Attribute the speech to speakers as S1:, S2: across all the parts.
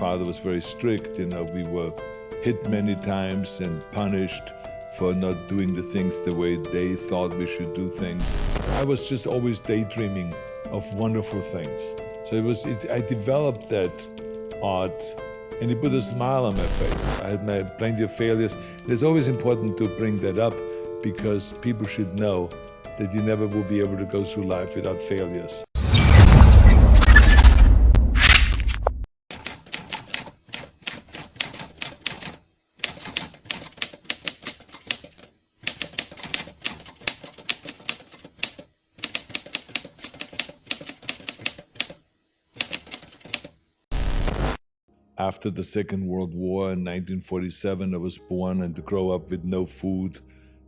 S1: father was very strict. We were hit many times and punished for not doing the things the way they thought we should do things. I was just always daydreaming of wonderful things. So I developed that art, and it put a smile on my face. I had plenty of failures. It's always important to bring that up because people should know that you never will be able to go through life without failures. After the Second World War in 1947, I was born and to grow up with no food,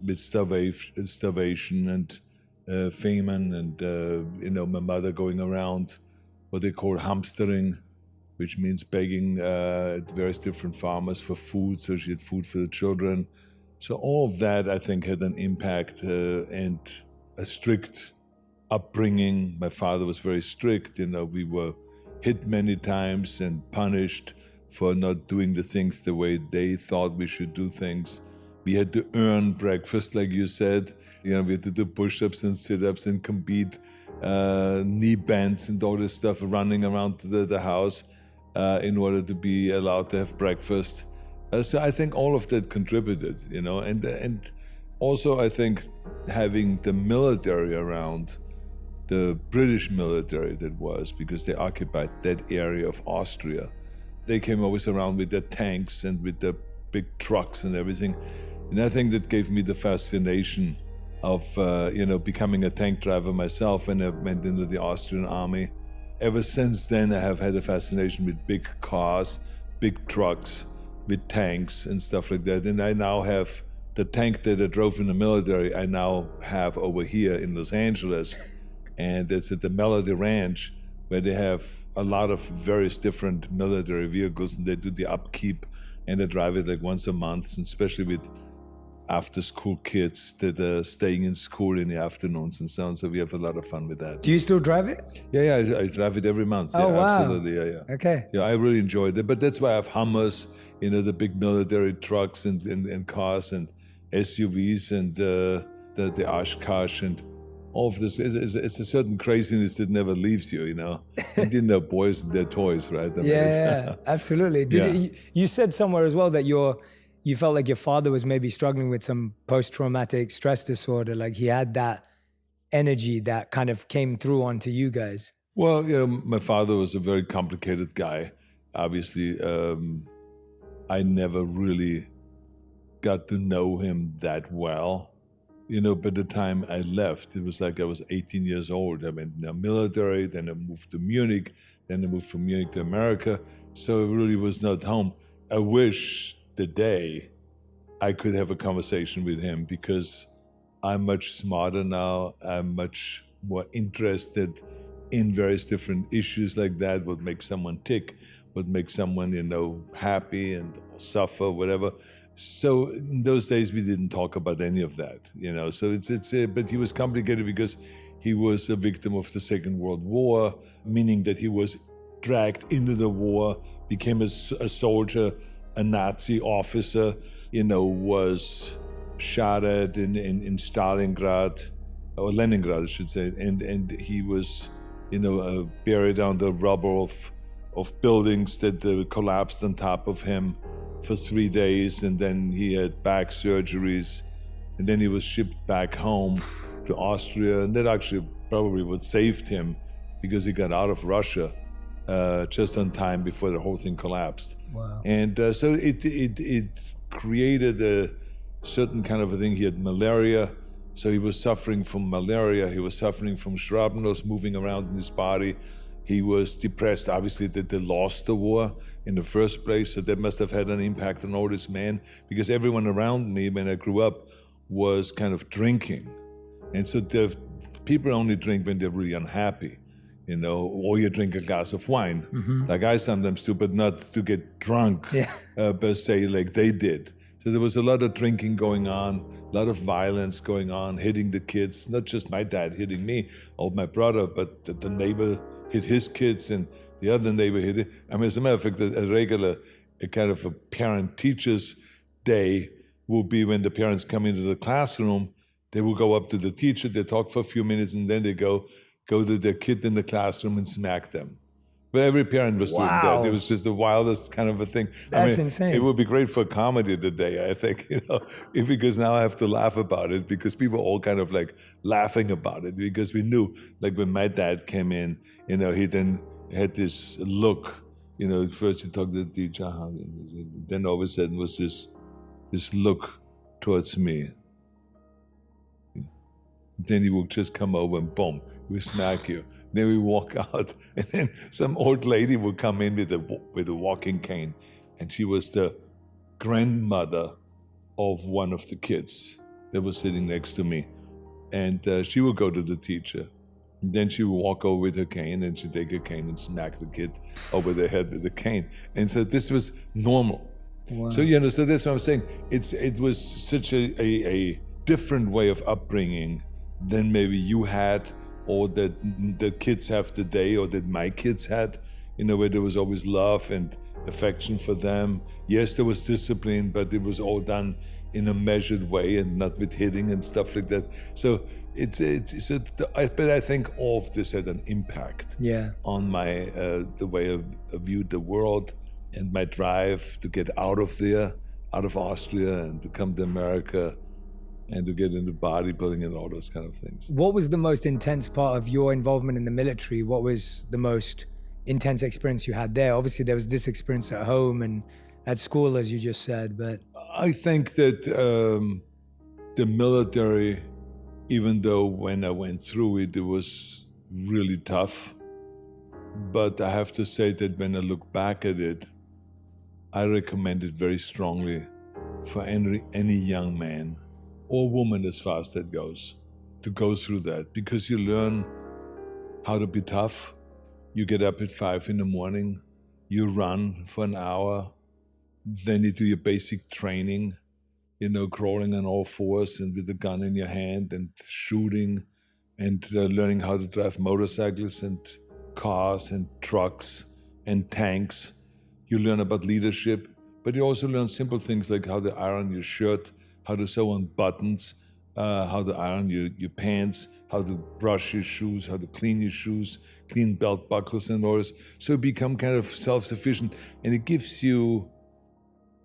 S1: with starvation and famine, and my mother going around what they call hamstering, which means begging at various different farmers for food, so she had food for the children. So all of that, I think, had an impact and a strict upbringing. My father was very strict. We were hit many times and punished for not doing the things the way they thought we should do things. We had to earn breakfast, like you said. We had to do push-ups and sit-ups and compete, knee bends and all this stuff, running around the house in order to be allowed to have breakfast. So I think all of that contributed, and also I think having the military around, the British military that was, because they occupied that area of Austria. They came always around with their tanks and with their big trucks and everything. And I think that gave me the fascination of, becoming a tank driver myself when I went into the Austrian army. Ever since then, I have had a fascination with big cars, big trucks, with tanks and stuff like that. And I now have the tank that I drove in the military, I now have over here in Los Angeles. And it's at the Melody Ranch, where they have a lot of various different military vehicles, and they do the upkeep, and they drive it like once a month, and especially with after-school kids that are staying in school in the afternoons and so on. So we have a lot of fun with that.
S2: Do you still drive it?
S1: Yeah, I drive it every month.
S2: Oh,
S1: yeah,
S2: wow.
S1: Absolutely, yeah.
S2: Okay.
S1: Yeah, I really enjoyed it. But that's why I have Hummers, the big military trucks and cars and SUVs and the Oshkosh and all of this. It's a certain craziness that never leaves you, And boys and their toys, right?
S2: Yeah, absolutely. You said somewhere as well that you felt like your father was maybe struggling with some post-traumatic stress disorder, like he had that energy that kind of came through onto you guys.
S1: Well, my father was a very complicated guy. Obviously, I never really got to know him that well. By the time I left, it was like I was 18 years old. I went in the military, then I moved to Munich, then I moved from Munich to America. So it really was not home. I wish the day I could have a conversation with him because I'm much smarter now. I'm much more interested in various different issues like that, what makes someone tick, what makes someone, happy and suffer, whatever. So in those days, we didn't talk about any of that, So but he was complicated because he was a victim of the Second World War, meaning that he was dragged into the war, became a soldier, a Nazi officer, was shot at in Stalingrad, or Leningrad, I should say, and he was, buried under rubble of buildings that collapsed on top of him for 3 days, and then he had back surgeries, and then he was shipped back home to Austria, and that actually probably what saved him because he got out of Russia just on time before the whole thing collapsed.
S2: Wow.
S1: And so it created a certain kind of a thing. He had malaria, so he was suffering from malaria. He was suffering from shrapnels moving around in his body. He was depressed, obviously, that they lost the war in the first place, so that must have had an impact on all this man, because everyone around me when I grew up was kind of drinking. And so the people only drink when they're really unhappy, or you drink a glass of wine, like I sometimes do, but not to get drunk per se like they did. So there was a lot of drinking going on, a lot of violence going on, hitting the kids, not just my dad hitting me or my brother, but the neighbor hit his kids, and the other neighbor hit it. I mean, as a matter of fact, a kind of a parent-teachers day will be when the parents come into the classroom, they will go up to the teacher, they talk for a few minutes, and then they go to their kid in the classroom and smack them. But every parent was doing that. It was just the wildest kind of a thing.
S2: That's insane.
S1: It would be great for comedy today, I think, because now I have to laugh about it because people are all kind of like laughing about it because we knew, like when my dad came in, he then had this look, first he talked to the teacher, then all of a sudden was this look towards me. Then he would just come over and boom, he would smack you. Then we walk out, and then some old lady would come in with a walking cane, and she was the grandmother of one of the kids that was sitting next to me, and she would go to the teacher. And then she would walk over with her cane, and she'd take her cane and smack the kid over the head with the cane. And so this was normal. Wow. So so that's what I'm saying. It was such a different way of upbringing than maybe you had, or that the kids have today, or that my kids had, where there was always love and affection for them. Yes, there was discipline, but it was all done in a measured way and not with hitting and stuff like that. So but I think all of this had an impact on my the way I viewed the world and my drive to get out of Austria and to come to America and to get into bodybuilding and all those kind of things.
S2: What was the most intense part of your involvement in the military? What was the most intense experience you had there? Obviously, there was this experience at home and at school, as you just said, but...
S1: I think that the military, even though when I went through it, it was really tough. But I have to say that when I look back at it, I recommend it very strongly for any young man or woman, as far as that goes, to go through that, because you learn how to be tough. You get up at 5 a.m, you run for an hour, then you do your basic training, crawling on all fours and with a gun in your hand and shooting and learning how to drive motorcycles and cars and trucks and tanks. You learn about leadership, but you also learn simple things like how to iron your shirt, how to sew on buttons, how to iron your pants, how to brush your shoes, how to clean your shoes, clean belt buckles and all this. So you become kind of self-sufficient, and it gives you,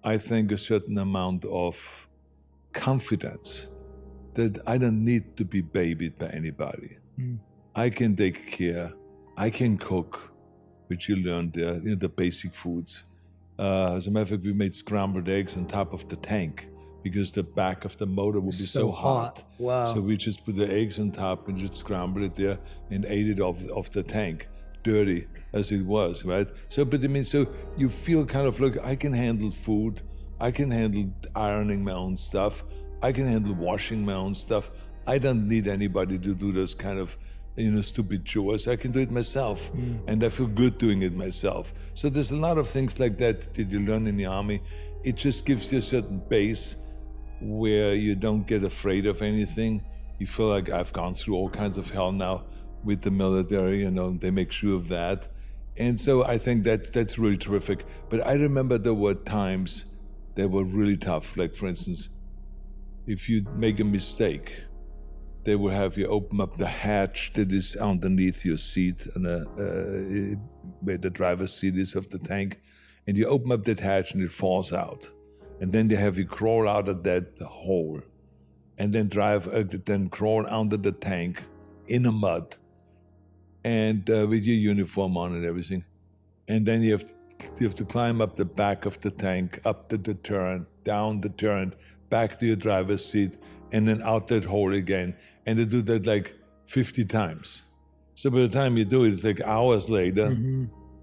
S1: I think, a certain amount of confidence that I don't need to be babied by anybody. I can take care, I can cook, which you learn there, the basic foods. As a matter of fact, we made scrambled eggs on top of the tank because the back of the motor would be so hot.
S2: Wow.
S1: So we just put the eggs on top and just scrambled it there and ate it off the tank, dirty as it was, right? So, but I mean, so you feel kind of like, I can handle food, I can handle ironing my own stuff, I can handle washing my own stuff. I don't need anybody to do this kind of, stupid chores. I can do it myself, and I feel good doing it myself. So there's a lot of things like that you learn in the Army. It just gives you a certain base where you don't get afraid of anything. You feel like, I've gone through all kinds of hell now with the military, they make sure of that. And so I think that's really terrific. But I remember there were times that were really tough. Like, for instance, if you make a mistake, they will have you open up the hatch that is underneath your seat, where the driver's seat is of the tank, and you open up that hatch and it falls out. And then they have you crawl out of that hole, and then crawl under the tank in the mud, and with your uniform on and everything. And then you have to climb up the back of the tank, up the turret, down the turret, back to your driver's seat, and then out that hole again. And they do that like 50 times. So by the time you do it, it's like hours later,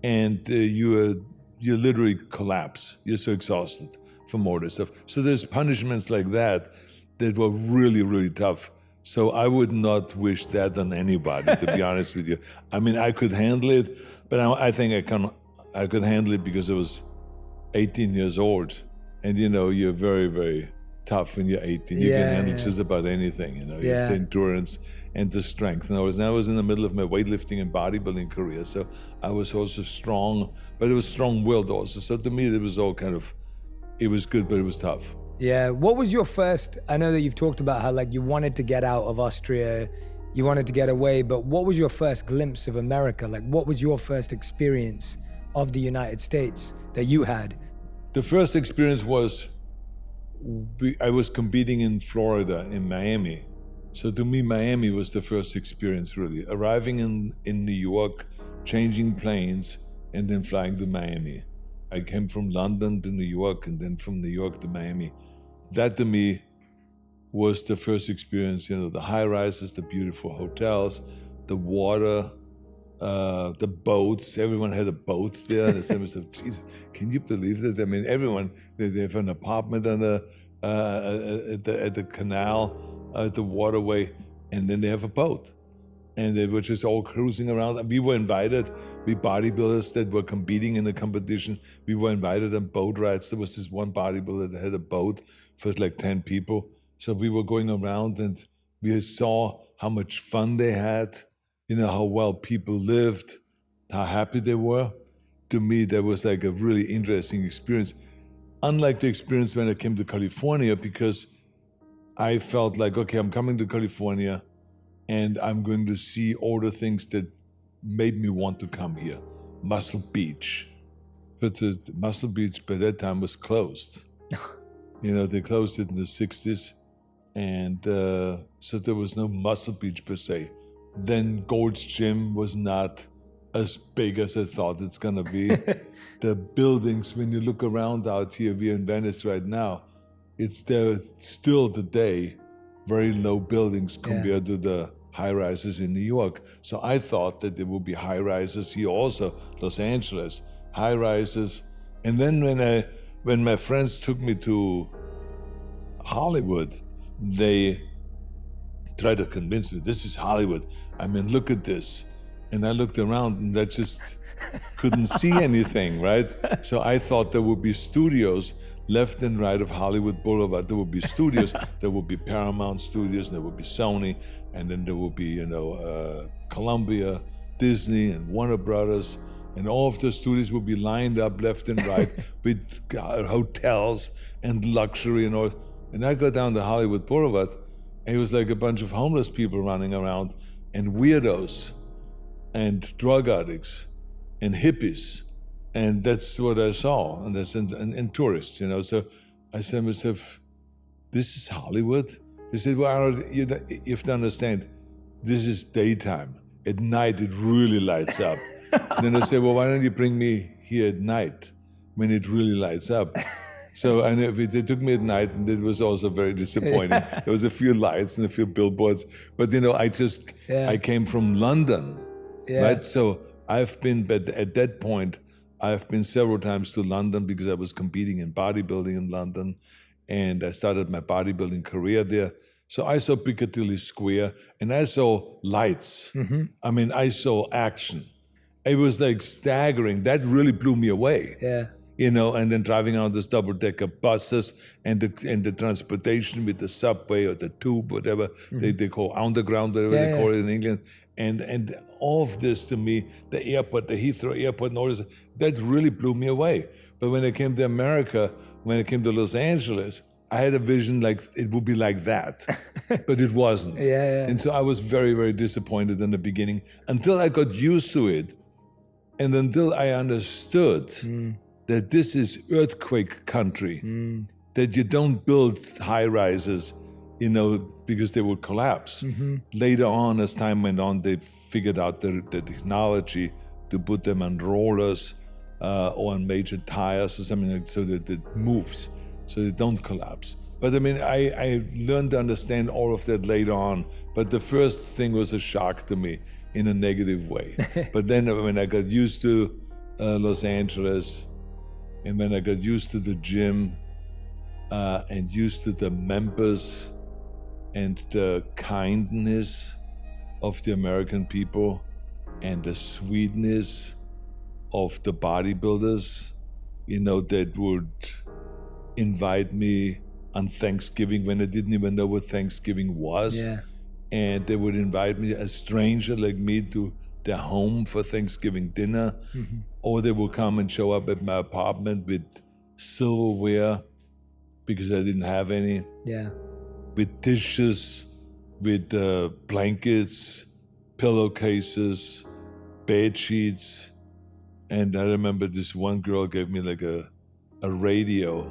S1: and you literally collapse. You're so exhausted from all this stuff. So there's punishments like that were really, really tough. So I would not wish that on anybody, to be honest with you. I mean, I could handle it, but I think I could handle it because I was 18 years old. And you're very, very tough when you're 18. You can handle just about anything, you know. You have the endurance and the strength. And I was in the middle of my weightlifting and bodybuilding career, so I was also strong, but it was strong-willed also. So to me, it was all kind of, it was good, but it was tough.
S2: Yeah. What was your first, I know that you've talked about how like you wanted to get out of Austria, you wanted to get away, but what was your first glimpse of America? Like what was your first experience of the United States that you had?
S1: The first experience was, I was competing in Florida, in Miami. So to me, Miami was the first experience really. Arriving in New York, changing planes, and then flying to Miami. I came from London to New York, and then from New York to Miami. That to me was the first experience, you know, the high rises, the beautiful hotels, the water, the boats. Everyone had a boat there. They said, "Jesus, can you believe that?" I mean, everyone, they have an apartment on at the canal, at the waterway, and then they have a boat. And they were just all cruising around. And we were invited, we bodybuilders that were competing in the competition, we were invited on boat rides. There was this one bodybuilder that had a boat for like 10 people. So we were going around and we saw how much fun they had, you know, how well people lived, how happy they were. To me, that was like a really interesting experience. Unlike the experience when I came to California, because I felt like, okay, I'm coming to California and I'm going to see all the things that made me want to come here. Muscle Beach. But the Muscle Beach by that time was closed. You know, they closed it in the 60s. And so there was no Muscle Beach per se. Then Gold's Gym was not as big as I thought it's gonna be. The buildings, when you look around out here, we're in Venice right now, it's there still today, very low buildings compared to the high rises in New York. So I thought that there would be high rises here also, Los Angeles, high rises. And then when my friends took me to Hollywood, they tried to convince me, this is Hollywood. I mean, look at this. And I looked around and I just couldn't see anything, right? So I thought there would be studios left and right of Hollywood Boulevard. There would be studios. There would be Paramount Studios, and there would be Sony, and then there would be, you know, Columbia, Disney, and Warner Brothers, and all of the studios would be lined up left and right with hotels and luxury and all. And I got down to Hollywood Boulevard, and it was like a bunch of homeless people running around, and weirdos, and drug addicts, and hippies. And that's what I saw, and that's and tourists, you know. So I said to myself, this is Hollywood? They said, well, Arnold, you have to understand, this is daytime. At night, it really lights up. And then I said, well, why don't you bring me here at night when it really lights up? So they took me at night, and it was also very disappointing. There was a few lights and a few billboards. But, you know, I came from London, right? So I've been, but at that point, I've been several times to London because I was competing in bodybuilding in London, and I started my bodybuilding career there. So I saw Piccadilly Square, and I saw lights. Mm-hmm. I mean, I saw action. It was like staggering. That really blew me away. Yeah. You know, and then driving on those double-decker buses and the transportation with the subway or the tube, whatever they call underground, whatever they call it in England. And all of this to me, the airport, the Heathrow airport and all this, that really blew me away. But when I came to America, when I came to Los Angeles, I had a vision like it would be like that, but it wasn't. And so I was very, very disappointed in the beginning until I got used to it and until I understood that this is earthquake country, that you don't build high rises, you know, because they would collapse. Mm-hmm. Later on, as time went on, they figured out the technology to put them on rollers or on major tires or something like so that it moves, so they don't collapse. But I mean, I learned to understand all of that later on, but the first thing was a shock to me in a negative way. But then when I got used to Los Angeles, and when I got used to the gym and used to the members and the kindness of the American people and the sweetness of the bodybuilders, you know, that would invite me on Thanksgiving when I didn't even know what Thanksgiving was.
S2: Yeah.
S1: And they would invite me, a stranger like me, to their home for Thanksgiving dinner. Or they would come and show up at my apartment with silverware because I didn't have any.
S2: Yeah.
S1: With dishes, with blankets, pillowcases, bed sheets. And I remember this one girl gave me like a radio,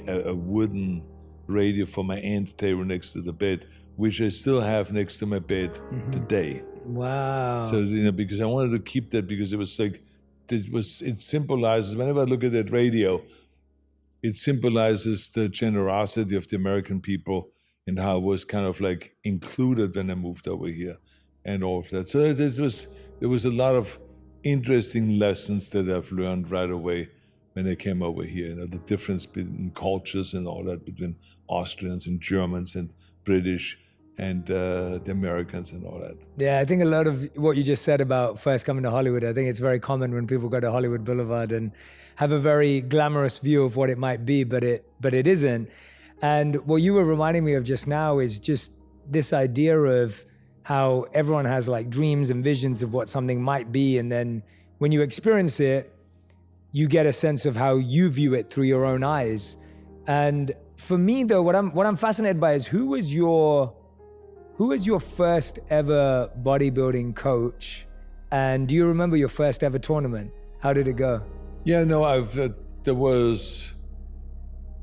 S1: a wooden radio for my end table next to the bed, which I still have next to my bed today.
S2: Wow.
S1: So, because I wanted to keep that, because it was like, it symbolizes, whenever I look at that radio, it symbolizes the generosity of the American people and how it was kind of like included when I moved over here and all of that. So there was a lot of interesting lessons that I've learned right away when I came over here. The difference between cultures and all that, between Austrians and Germans and British and the Americans and all that.
S2: Yeah, I think a lot of what you just said about first coming to Hollywood, I think it's very common when people go to Hollywood Boulevard and have a very glamorous view of what it might be, but it isn't. And what you were reminding me of just now is just this idea of how everyone has like dreams and visions of what something might be. And then when you experience it, you get a sense of how you view it through your own eyes. And for me though, what I'm fascinated by is who was your first ever bodybuilding coach? And do you remember your first ever tournament? How did it go?
S1: Yeah, no, there was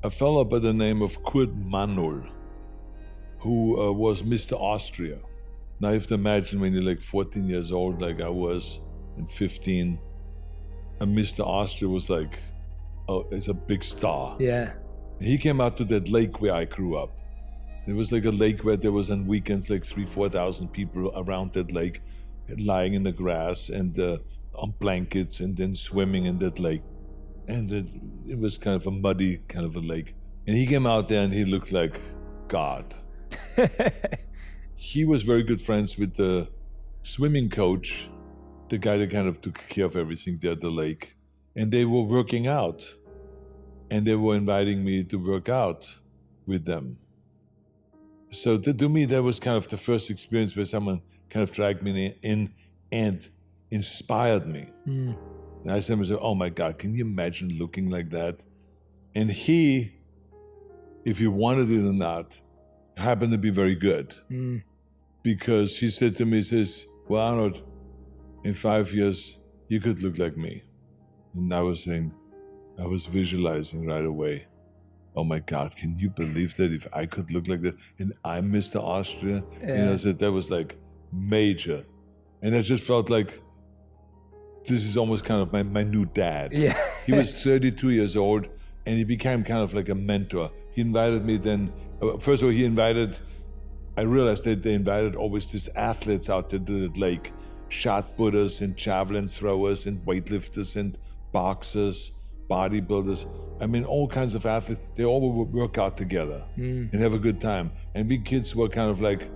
S1: a fellow by the name of Kurt Manul, who was Mr. Austria. Now you have to imagine when you're like 14 years old, like I was, and 15, and Mr. Austria was like, it's a big star.
S2: Yeah.
S1: He came out to that lake where I grew up. It was like a lake where there was on weekends like 3,000-4,000 people around that lake, lying in the grass and on blankets and then swimming in that lake. And it was kind of a muddy kind of a lake. And he came out there and he looked like God. He was very good friends with the swimming coach, the guy that kind of took care of everything there at the lake. And they were working out. And they were inviting me to work out with them. So to me, that was kind of the first experience where someone kind of dragged me in and inspired me. And I said to myself, oh my God, can you imagine looking like that? And he, if he wanted it or not, happened to be very good. Because he said to me, he says, well, Arnold, in 5 years, you could look like me. And I was visualizing right away, oh my God, can you believe that if I could look like that and I'm Mr. Austria?
S2: Yeah.
S1: So that was like major. And I just felt like this is almost kind of my new dad.
S2: Yeah.
S1: He was 32 years old and he became kind of like a mentor. He invited me then, first of all, I realized that they invited always these athletes out to the lake, shot putters and javelin throwers and weightlifters and boxers, bodybuilders. I mean, all kinds of athletes. They all would work out together and have a good time. And we kids were kind of like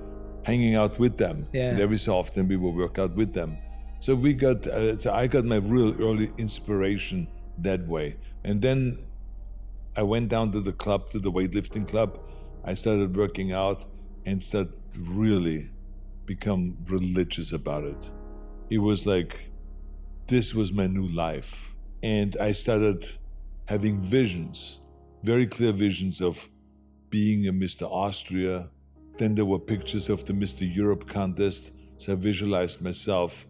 S1: hanging out with them.
S2: Yeah.
S1: And every so often we would work out with them. So I got my real early inspiration that way. And then I went down to the club, to the weightlifting club. I started working out and started really become religious about it. It was like, this was my new life. And I started having visions, very clear visions of being a Mr. Austria. Then there were pictures of the Mr. Europe contest. So I visualized myself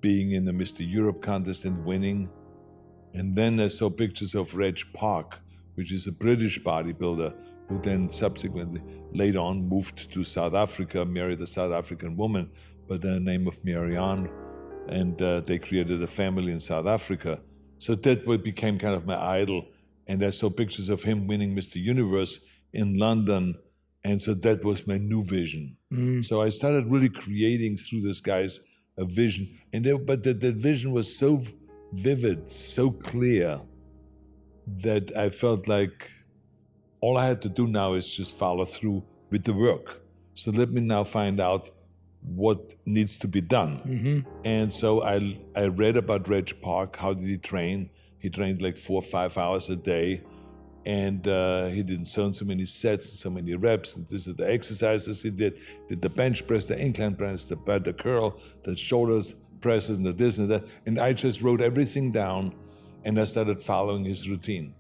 S1: being in the Mr. Europe contest and winning. And then I saw pictures of Reg Park, which is a British bodybuilder who then subsequently later on moved to South Africa, married a South African woman by the name of Marianne, and they created a family in South Africa. So that became kind of my idol. And I saw pictures of him winning Mr. Universe in London. And so that was my new vision. So I started really creating through this guy's a vision. But that vision was so vivid, so clear, that I felt like all I had to do now is just follow through with the work. So let me now find out what needs to be done. And so I read about Reg Park. How did he train? He trained like 4 or 5 hours a day. And he did so many sets, so many reps, and this is the exercises he did the bench press, the incline press, the curl, the shoulders presses, and the this and that. And I just wrote everything down, and I started following his routine.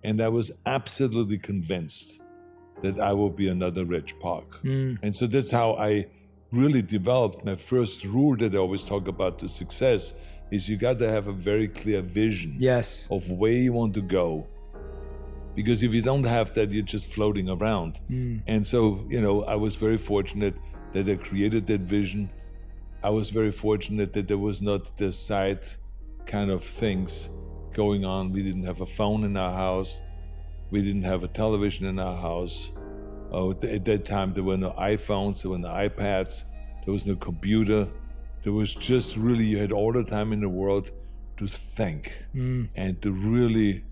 S1: And I was absolutely convinced that I will be another Reg Park. And so that's how I really developed my first rule that I always talk about to success, is you got to have a very clear vision of where you want to go. Because if you don't have that, you're just floating around. And so, I was very fortunate that I created that vision. I was very fortunate that there was not the side kind of things going on. We didn't have a phone in our house. We didn't have a television in our house. At that time, there were no iPhones, there were no iPads, there was no computer. There was just really, you had all the time in the world to think and to really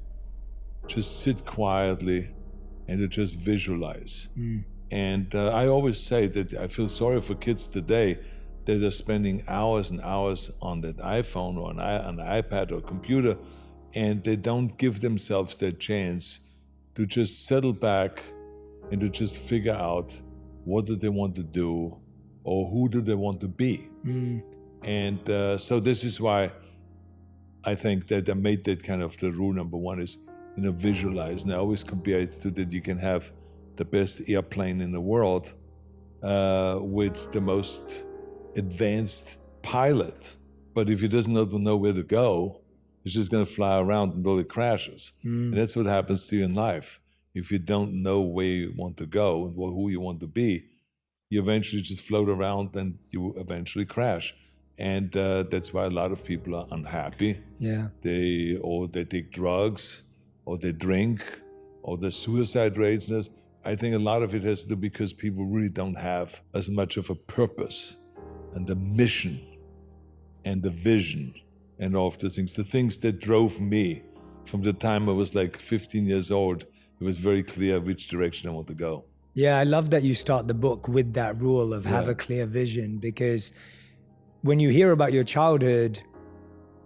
S1: just sit quietly and to just visualize. And I always say that I feel sorry for kids today that are spending hours and hours on that iPhone or an iPad or computer, and they don't give themselves that chance to just settle back and to just figure out what do they want to do or who do they want to be. And so this is why I think that I made that kind of the rule number one is, visualize. And I always compare it to that you can have the best airplane in the world with the most advanced pilot. But if he doesn't know where to go, he's just going to fly around until it crashes. And that's what happens to you in life. If you don't know where you want to go and who you want to be, you eventually just float around and you eventually crash. And that's why a lot of people are unhappy. They take drugs, or they drink, or the suicide rates. I think a lot of it has to do because people really don't have as much of a purpose and the mission and the vision and all of the things that drove me from the time I was like 15 years old. It was very clear which direction I want to go.
S2: Yeah, I love that you start the book with that rule of have a clear vision, because when you hear about your childhood,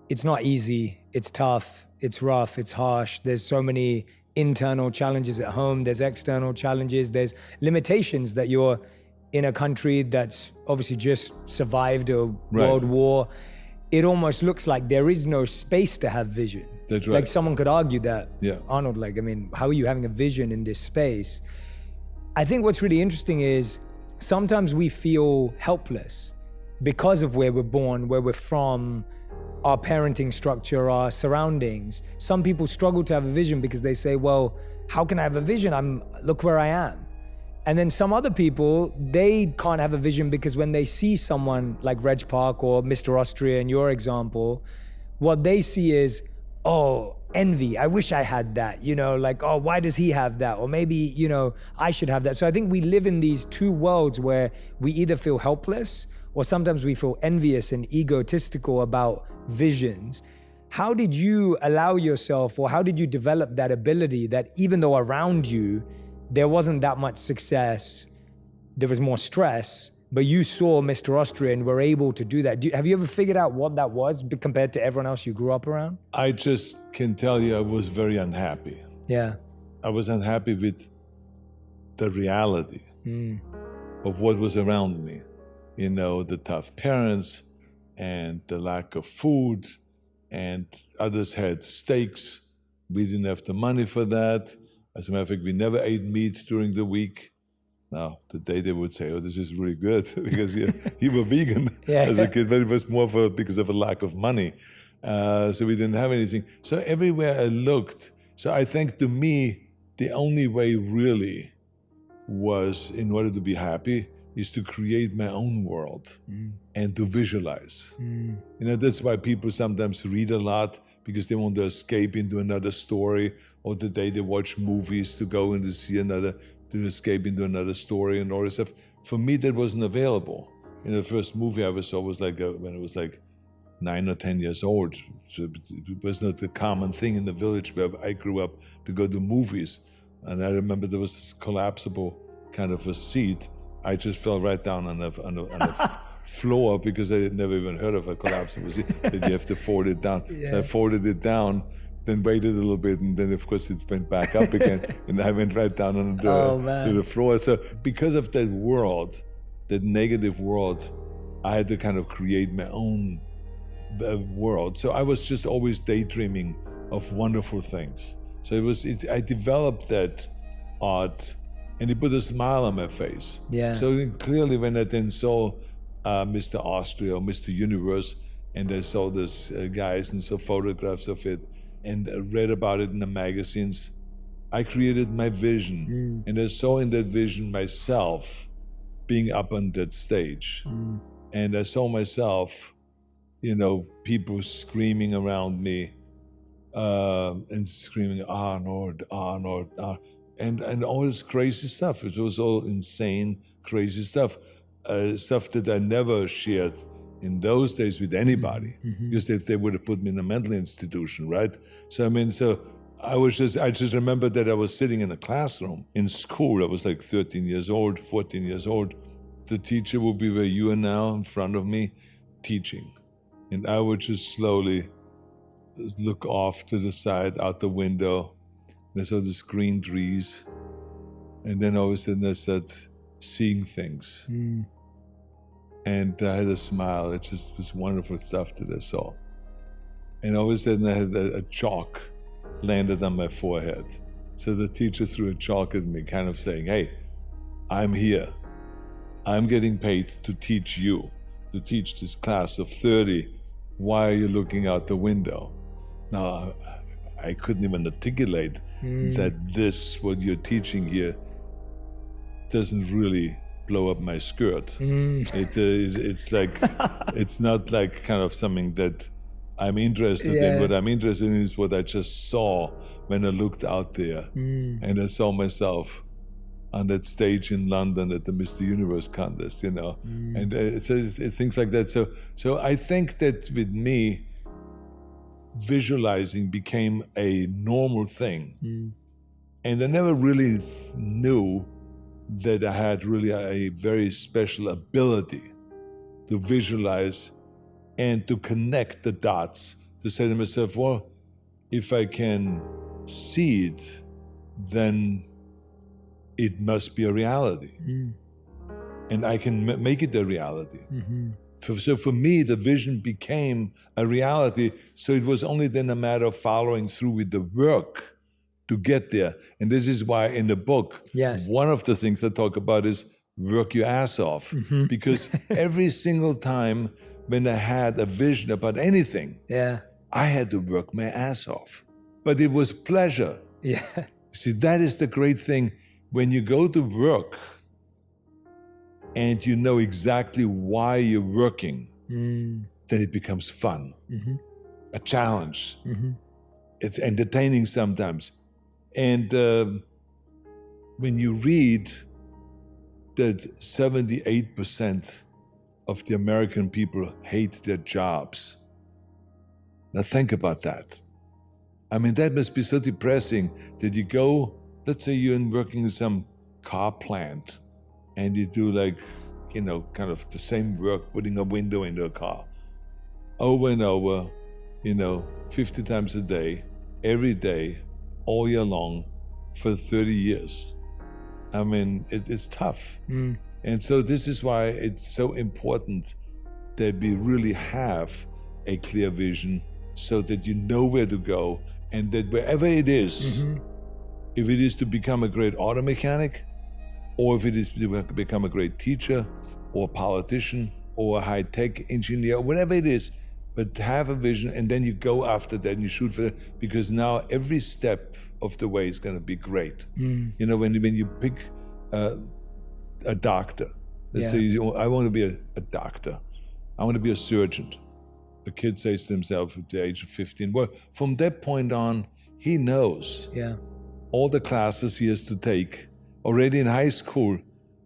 S2: it's not easy, it's tough, it's rough, it's harsh. There's so many internal challenges at home, there's external challenges, there's limitations that you're in a country that's obviously just survived a world war. It almost looks like there is no space to have vision.
S1: That's right.
S2: Like someone could argue that, Arnold, how are you having a vision in this space? I think what's really interesting is sometimes we feel helpless because of where we're born, where we're from, our parenting structure, our surroundings. Some people struggle to have a vision because they say, well, how can I have a vision? Look where I am. And then some other people, they can't have a vision because when they see someone like Reg Park or Mr. Austria in your example, what they see is, oh, envy. I wish I had that, oh, why does he have that? Or maybe, I should have that. So I think we live in these two worlds where we either feel helpless or sometimes we feel envious and egotistical about visions. How did you allow yourself, or how did you develop that ability that even though around you, there wasn't that much success, there was more stress, but you saw Mr. Austria and were able to do that? Have you ever figured out what that was compared to everyone else you grew up around?
S1: I just can tell you I was very unhappy.
S2: Yeah.
S1: I was unhappy with the reality of what was around me. The tough parents and the lack of food, and others had steaks. We didn't have the money for that. As a matter of fact, we never ate meat during the week. Now, today they would say, oh, this is really good because you were vegan as a kid, but it was more because of a lack of money. So we didn't have anything. So everywhere I looked, so I think to me, the only way really was, in order to be happy, is to create my own world and to visualize. That's why people sometimes read a lot, because they want to escape into another story, or the day they watch movies to go and to see to escape into another story and all this stuff. For me, that wasn't available. The first movie I ever saw was when I was 9 or 10 years old. So it was not the common thing in the village where I grew up to go to movies. And I remember there was this collapsible kind of a seat. I just fell right down on the floor because I had never even heard of a collapsible seat, that you have to fold it down. So I folded it down, then waited a little bit, and then of course it went back up again, and I went right down on to the floor. So because of that world, that negative world, I had to kind of create my own world. So I was just always daydreaming of wonderful things. So I developed that art, and it put a smile on my face.
S2: Yeah.
S1: So clearly when I then saw Mr. Austria or Mr. Universe, and I saw this guys and saw photographs of it, and read about it in the magazines, I created my vision. And I saw in that vision myself being up on that stage. And I saw myself, people screaming around me, and screaming, Arnold, Arnold, and all this crazy stuff. It was all insane, crazy stuff, stuff that I never shared in those days with anybody, because they would have put me in a mental institution, right? So I just remember that I was sitting in a classroom in school. I was like 13 years old, 14 years old. The teacher would be where you are now, in front of me, teaching. And I would just slowly look off to the side, out the window. And I saw the green trees. And then all of a sudden I started seeing things. And I had a smile. It just was wonderful stuff that I saw. And all of a sudden I had a chalk landed on my forehead. So the teacher threw a chalk at me, kind of saying, hey, I'm here. I'm getting paid to teach you, to teach this class of 30. Why are you looking out the window? Now, I couldn't even articulate that what you're teaching here doesn't really blow up my skirt. It's like, it's not like kind of something that I'm interested in. What I'm interested in is what I just saw when I looked out there. And I saw myself on that stage in London at the Mr. Universe contest, and it's things like that. So I think that with me, visualizing became a normal thing. And I never really knew that I had really a very special ability to visualize and to connect the dots, to say to myself, well, if I can see it, then it must be a reality. And I can make it a reality. So for me, the vision became a reality. So it was only then a matter of following through with the work to get there. And this is why in the book, one of the things I talk about is work your ass off. Because every single time when I had a vision about anything, I had to work my ass off. But it was pleasure. See, that is the great thing. When you go to work and you know exactly why you're working, then it becomes fun, a challenge. It's entertaining sometimes. And when you read that 78% of the American people hate their jobs, now think about that. I mean, that must be so depressing that you go, let's say you're working in some car plant and you do kind of the same work, putting a window into a car over and over, 50 times a day, every day, all year long for 30 years. I mean, it's tough. And so this is why it's so important that we really have a clear vision so that you know where to go, and that wherever it is, if it is to become a great auto mechanic, or if it is to become a great teacher, or a politician, or a high-tech engineer, whatever it is, but have a vision, and then you go after that and you shoot for that, because now every step of the way is going to be great. When you pick a doctor, let's say I want to be a doctor, I want to be a surgeon. A kid says to himself at the age of 15, well, from that point on, he knows all the classes he has to take already in high school.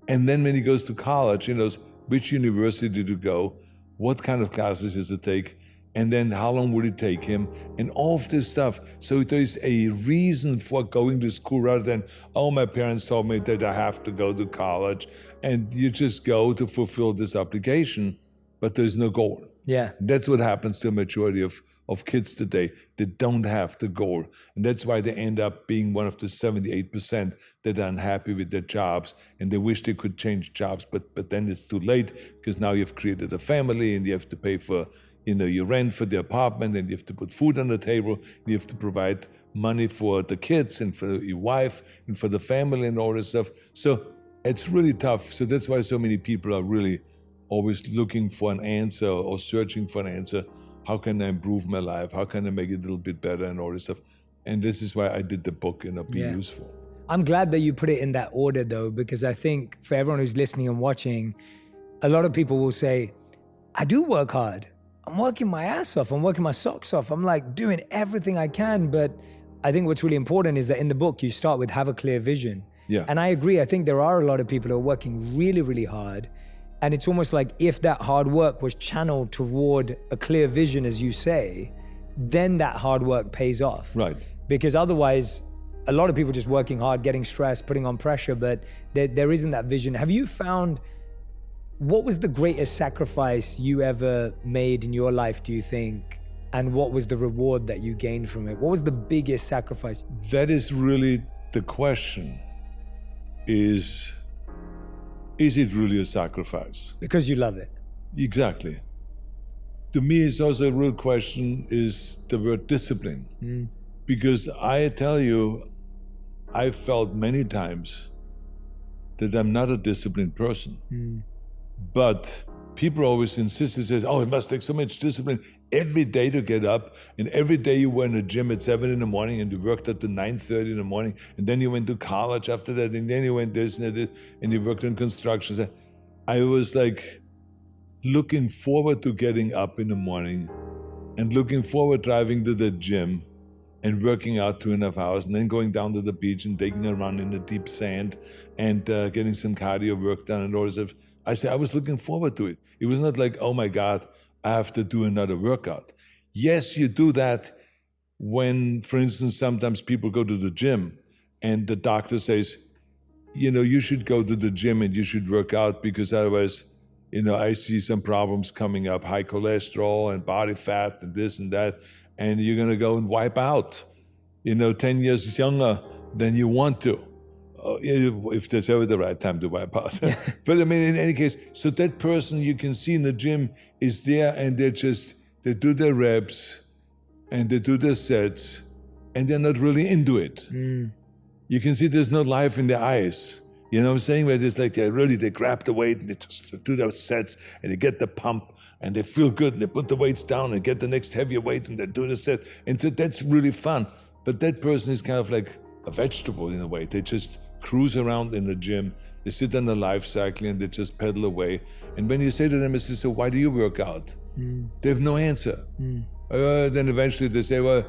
S1: And then when he goes to college, he knows which university to go, what kind of classes he has to take, and then how long will it take him, and all of this stuff. So there is a reason for going to school rather than, oh, my parents told me that I have to go to college. And you just go to fulfill this obligation, but there's no goal. That's what happens to a majority of of kids today that don't have the goal. And that's why they end up being one of the 78% that are unhappy with their jobs and they wish they could change jobs, but then it's too late because now you've created a family and you have to pay for your rent for the apartment, and you have to put food on the table, and you have to provide money for the kids and for your wife and for the family and all this stuff. So it's really tough. So that's why so many people are really always looking for an answer or searching for an answer. How can I improve my life? How can I make it a little bit better and all this stuff? And this is why I did the book, be useful.
S2: I'm glad that you put it in that order though, because I think for everyone who's listening and watching, a lot of people will say, I do work hard. I'm working my ass off. I'm working my socks off. I'm like doing everything I can. But I think what's really important is that in the book, you start with have a clear vision.
S1: Yeah.
S2: And I agree. I think there are a lot of people who are working really, really hard. And it's almost like if that hard work was channeled toward a clear vision, as you say, then that hard work pays off.
S1: Right.
S2: Because otherwise, a lot of people just working hard, getting stressed, putting on pressure, but there isn't that vision. Have you found, what was the greatest sacrifice you ever made in your life, do you think? And what was the reward that you gained from it? What was the biggest sacrifice?
S1: That is really the question, is it really a sacrifice?
S2: Because you love it.
S1: Exactly. To me, it's also a real question is the word discipline. Because I tell you, I felt many times that I'm not a disciplined person. But people always insist and say, oh, it must take so much discipline every day to get up. And every day you were in the gym at 7 in the morning and you worked at the 9:30 in the morning. And then you went to college after that. And then you went this and this and you worked in construction. I was like looking forward to getting up in the morning and looking forward driving to the gym and working out 2.5 hours and then going down to the beach and taking a run in the deep sand and getting some cardio work done and all this stuff. I was looking forward to it. It was not like, oh my God, I have to do another workout. Yes, you do that when, for instance, sometimes people go to the gym and the doctor says, you should go to the gym and you should work out because otherwise, I see some problems coming up, high cholesterol and body fat and this and that, and you're gonna go and wipe out, 10 years younger than you want to. If there's ever the right time to wipe out. But I mean, in any case, so that person you can see in the gym is there and they do their reps and they do their sets and they're not really into it. You can see there's no life in their eyes. You know what I'm saying? Where it's like they grab the weight and they just do their sets and they get the pump and they feel good and they put the weights down and get the next heavier weight and they do the set. And so that's really fun. But that person is kind of like a vegetable in a way. They just cruise around in the gym, they sit on the life cycle and they just pedal away. And when you say to them, so why do you work out? They have no answer. Then eventually they say, well,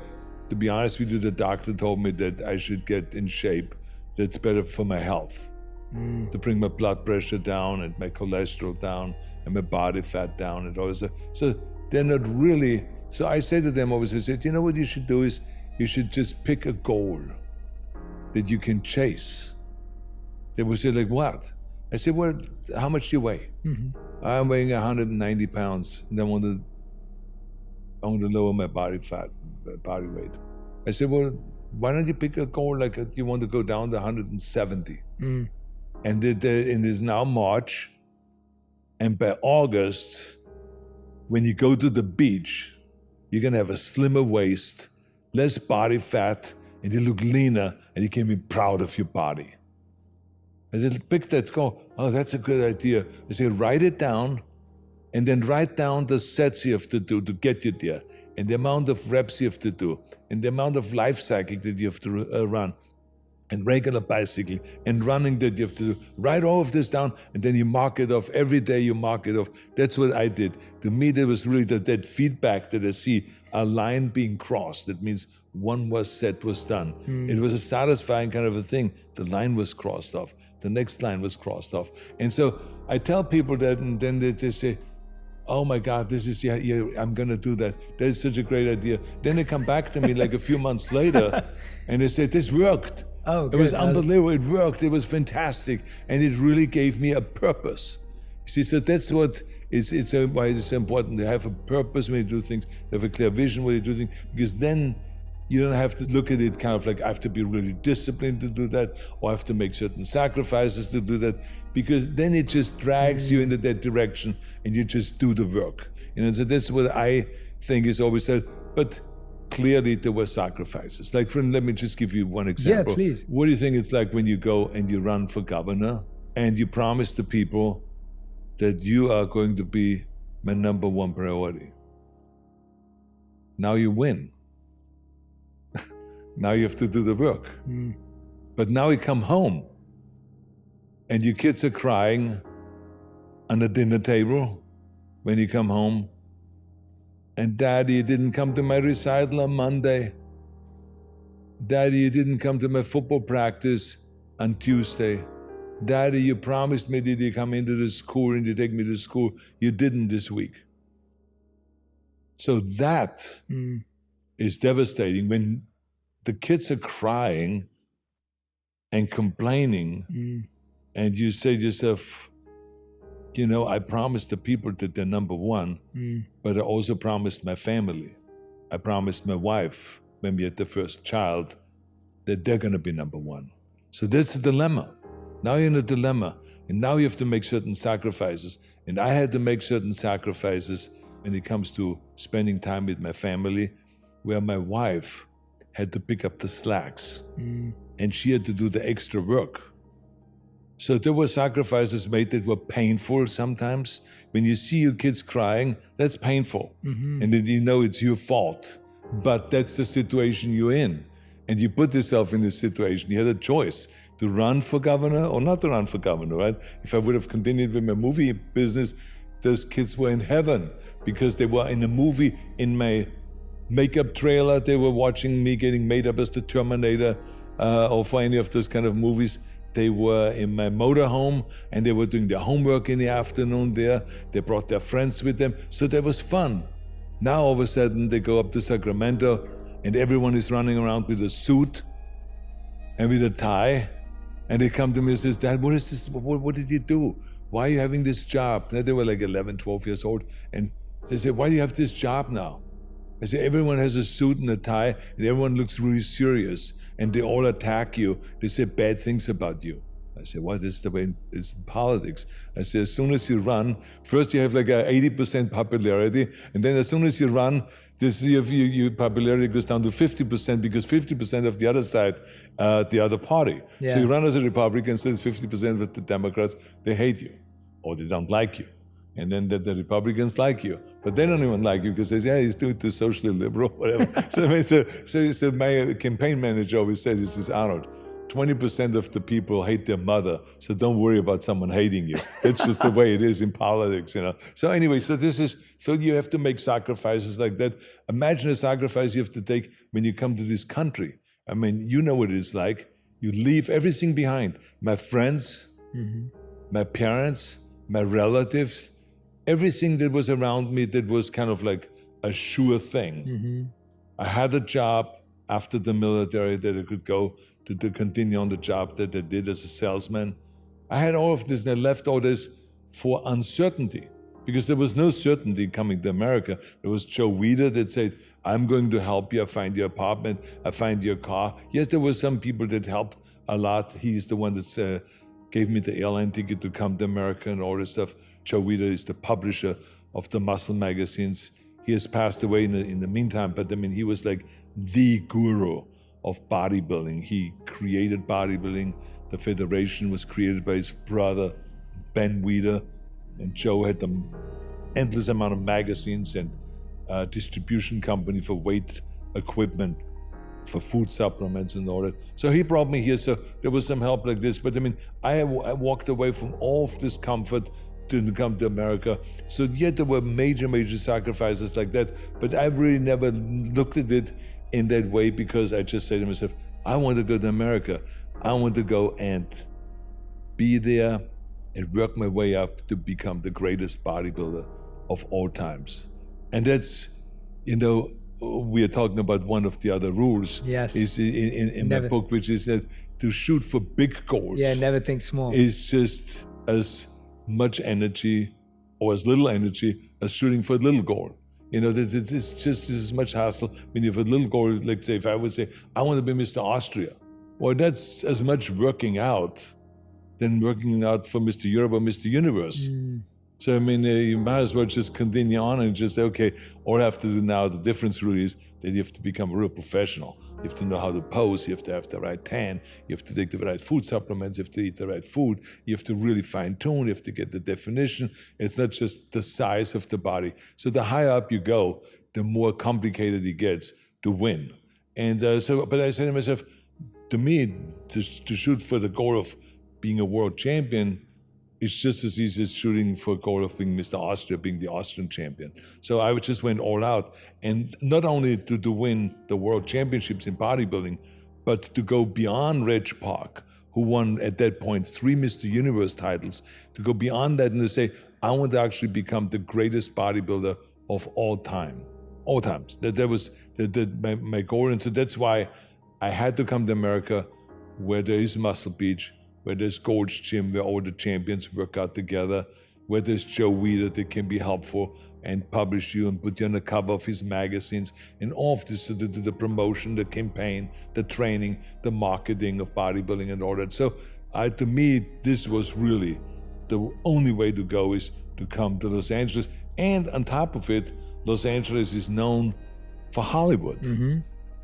S1: to be honest with you, the doctor told me that I should get in shape. That's better for my health. To bring my blood pressure down and my cholesterol down and my body fat down and all this stuff. So they're not really, so I say to them always, I said, what you should do is you should just pick a goal that you can chase. They would say, like, what? I said, well, how much do you weigh? I'm weighing 190 pounds, and I want to lower my body weight. I said, well, why don't you pick a goal like you want to go down to 170? And it is now March, and by August, when you go to the beach, you're going to have a slimmer waist, less body fat, and you look leaner, and you can be proud of your body. I said, pick that goal. Oh, that's a good idea. I said, write it down, and then write down the sets you have to do to get you there, and the amount of reps you have to do, and the amount of life cycle that you have to run, and regular bicycling, and running that you have to do. Write all of this down, and then you mark it off. Every day you mark it off. That's what I did. To me, there was really that feedback that I see, a line being crossed. That means one set was done. It was a satisfying kind of a thing. The line was crossed off. The next line was crossed off. And so I tell people that, and then they say, oh my God, this is, I'm gonna do that. That is such a great idea. Then they come back to me like a few months later, and they say, this worked.
S2: Oh, good.
S1: It was unbelievable. It worked. It was fantastic. And it really gave me a purpose. See, so that's what It's why it's important to have a purpose when you do things, have a clear vision when you do things, because then you don't have to look at it kind of like I have to be really disciplined to do that, or I have to make certain sacrifices to do that, because then it just drags you into that direction and you just do the work. So that's what I think is always that. But clearly there were sacrifices. Like, let me just give you one example.
S2: Yeah, please.
S1: What do you think it's like when you go and you run for governor and you promise the people that you are going to be my number one priority? Now you win. Now you have to do the work. But now you come home and your kids are crying on the dinner table when you come home. And Daddy, you didn't come to my recital on Monday. Daddy, you didn't come to my football practice on Tuesday. Daddy, you promised me that you come into the school and you take me to school. You didn't this week. So that is devastating when the kids are crying and complaining, and you say to yourself, I promised the people that they're number one, but I also promised my family. I promised my wife when we had the first child that they're going to be number one. So that's a dilemma. Now you're in a dilemma, and now you have to make certain sacrifices. And I had to make certain sacrifices when it comes to spending time with my family, where my wife had to pick up the slacks, and she had to do the extra work. So there were sacrifices made that were painful sometimes. When you see your kids crying, that's painful. And then it's your fault. But that's the situation you're in. And you put yourself in this situation. You had a choice to run for governor or not to run for governor, right? If I would have continued with my movie business, those kids were in heaven because they were in a movie. In my makeup trailer, they were watching me getting made up as the Terminator or for any of those kind of movies. They were in my motorhome and they were doing their homework in the afternoon there. They brought their friends with them. So that was fun. Now all of a sudden they go up to Sacramento and everyone is running around with a suit and with a tie. And they come to me and says, Dad, what is this? What did you do? Why are you having this job? Now they were like 11, 12 years old. And they said, why do you have this job now? I said, everyone has a suit and a tie and everyone looks really serious and they all attack you. They say bad things about you. I said, well, this is the way it's in politics. I said, as soon as you run, first you have like a 80% popularity, and then as soon as you run, your popularity goes down to 50% because 50% of the other side, the other party.
S2: Yeah.
S1: So you run as a Republican, so it's 50% of the Democrats, they hate you or they don't like you. And then the Republicans like you, but they don't even like you because they say, he's too socially liberal, whatever. So my campaign manager always said, this is Arnold, 20% of the people hate their mother, so don't worry about someone hating you. That's just the way it is in politics, So anyway, so you have to make sacrifices like that. Imagine a sacrifice you have to take when you come to this country. I mean, you know what it is like. You leave everything behind. My friends, my parents, my relatives, everything that was around me that was kind of like a sure thing. I had a job after the military that I could go to continue on the job that I did as a salesman. I had all of this and I left all this for uncertainty because there was no certainty coming to America. There was Joe Weider that said, I'm going to help you. I find your apartment. I find your car. Yes, there were some people that helped a lot. He's the one that gave me the airline ticket to come to America and all this stuff. Joe Weider is the publisher of the muscle magazines. He has passed away in the meantime, but I mean, he was like the guru of bodybuilding. He created bodybuilding. The federation was created by his brother, Ben Weider, and Joe had the endless amount of magazines and distribution company for weight equipment, for food supplements and all that. So he brought me here, so there was some help like this. But I mean, I walked away from all of this comfort to come to America. So yet there were major sacrifices like that, but I really never looked at it in that way because I just say to myself, I want to go to America. I want to go and be there and work my way up to become the greatest bodybuilder of all times. And that's, we are talking about one of the other rules.
S2: Yes.
S1: Is in my book, which is that to shoot for big goals.
S2: Yeah, never think small.
S1: Is just as much energy or as little energy as shooting for a little goal. It's just as much hassle when you have a little goal. Like say, if I would say, I want to be Mr. Austria, well, that's as much working out than working out for Mr. Europe or Mr. Universe. So, you might as well just continue on and just say, okay, all I have to do now, the difference really is that you have to become a real professional. You have to know how to pose, you have to have the right tan, you have to take the right food supplements, you have to eat the right food, you have to really fine tune, you have to get the definition. It's not just the size of the body. So the higher up you go, the more complicated it gets to win. And but I said to myself, to me, to shoot for the goal of being a world champion, it's just as easy as shooting for a goal of being Mr. Austria, being the Austrian champion. So I just went all out, and not only to win the world championships in bodybuilding, but to go beyond Reg Park, who won at that point 3 Mr. Universe titles, to go beyond that and to say, I want to actually become the greatest bodybuilder of all time, all times. That was my goal, and so that's why I had to come to America, where there is Muscle Beach, where there's Gold's Gym, where all the champions work out together, where there's Joe Weider that can be helpful and publish you and put you on the cover of his magazines, and all of this to do the promotion, the campaign, the training, the marketing of bodybuilding and all that. So to me, this was really the only way to go, is to come to Los Angeles. And on top of it, Los Angeles is known for Hollywood.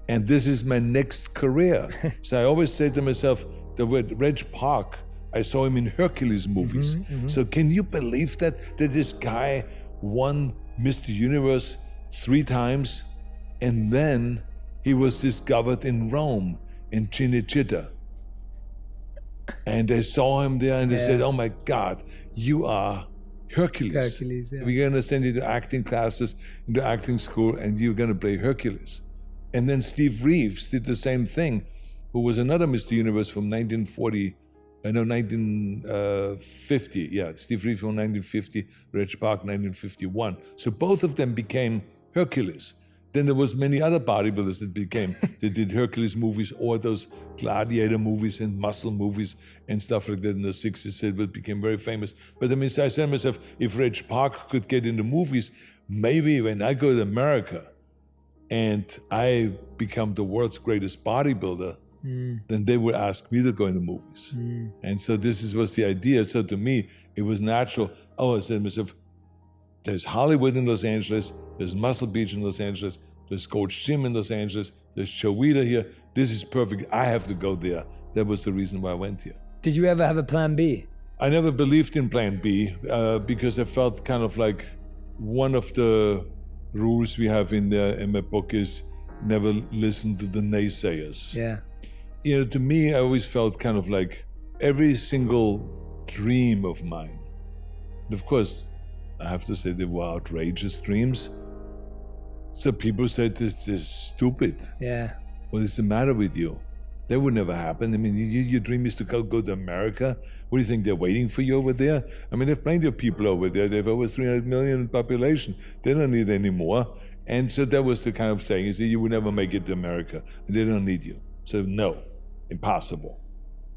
S1: And this is my next career. So I always say to myself, the word Reg Park, I saw him in Hercules movies. So can you believe that this guy won Mr. Universe 3 times, and then he was discovered in Rome, in Cinecittà. And they saw him there and they said, oh my God, you are Hercules.
S2: Hercules, yeah.
S1: We're gonna send you to acting classes, into acting school, and you're gonna play Hercules. And then Steve Reeves did the same thing, who was another Mr. Universe from 1950. Yeah, Steve Reeves from 1950, Reg Park 1951. So both of them became Hercules. Then there was many other bodybuilders that did Hercules movies, or those gladiator movies and muscle movies and stuff like that in the 60s that became very famous. But I said to myself, if Reg Park could get into movies, maybe when I go to America and I become the world's greatest bodybuilder, then they would ask me to go into movies. And so this was the idea. So to me, it was natural. I said to myself, there's Hollywood in Los Angeles, there's Muscle Beach in Los Angeles, there's Gold's Gym in Los Angeles, there's Joe Weider here. This is perfect. I have to go there. That was the reason why I went here.
S2: Did you ever have a plan B?
S1: I never believed in plan B because I felt kind of like one of the rules we have in my book is never listen to the naysayers.
S2: Yeah.
S1: To me, I always felt kind of like every single dream of mine, and of course, I have to say they were outrageous dreams. So people said, this is stupid.
S2: Yeah.
S1: What is the matter with you? That would never happen. Your dream is to go to America. What do you think, they're waiting for you over there? There's plenty of people over there. They have over 300 million in population. They don't need any more. And so that was the kind of saying, you would never make it to America. And they don't need you. So no, impossible.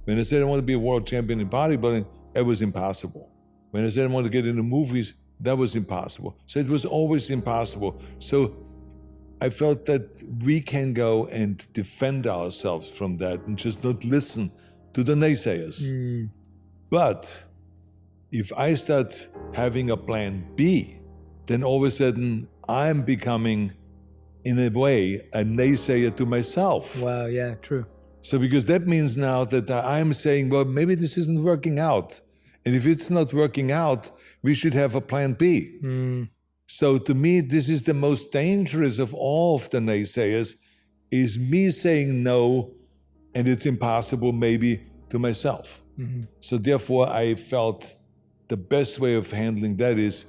S1: When I said I want to be a world champion in bodybuilding, it was impossible. When I said I want to get into movies, that was impossible. So it was always impossible. So I felt that we can go and defend ourselves from that and just not listen to the naysayers. But if I start having a plan B, then all of a sudden I'm becoming, in a way, a naysayer to myself.
S2: Wow, yeah, true.
S1: So because that means now that I'm saying, well, maybe this isn't working out. And if it's not working out, we should have a plan B. So to me, this is the most dangerous of all of the naysayers, is me saying no, and it's impossible maybe to myself. So therefore, I felt the best way of handling that is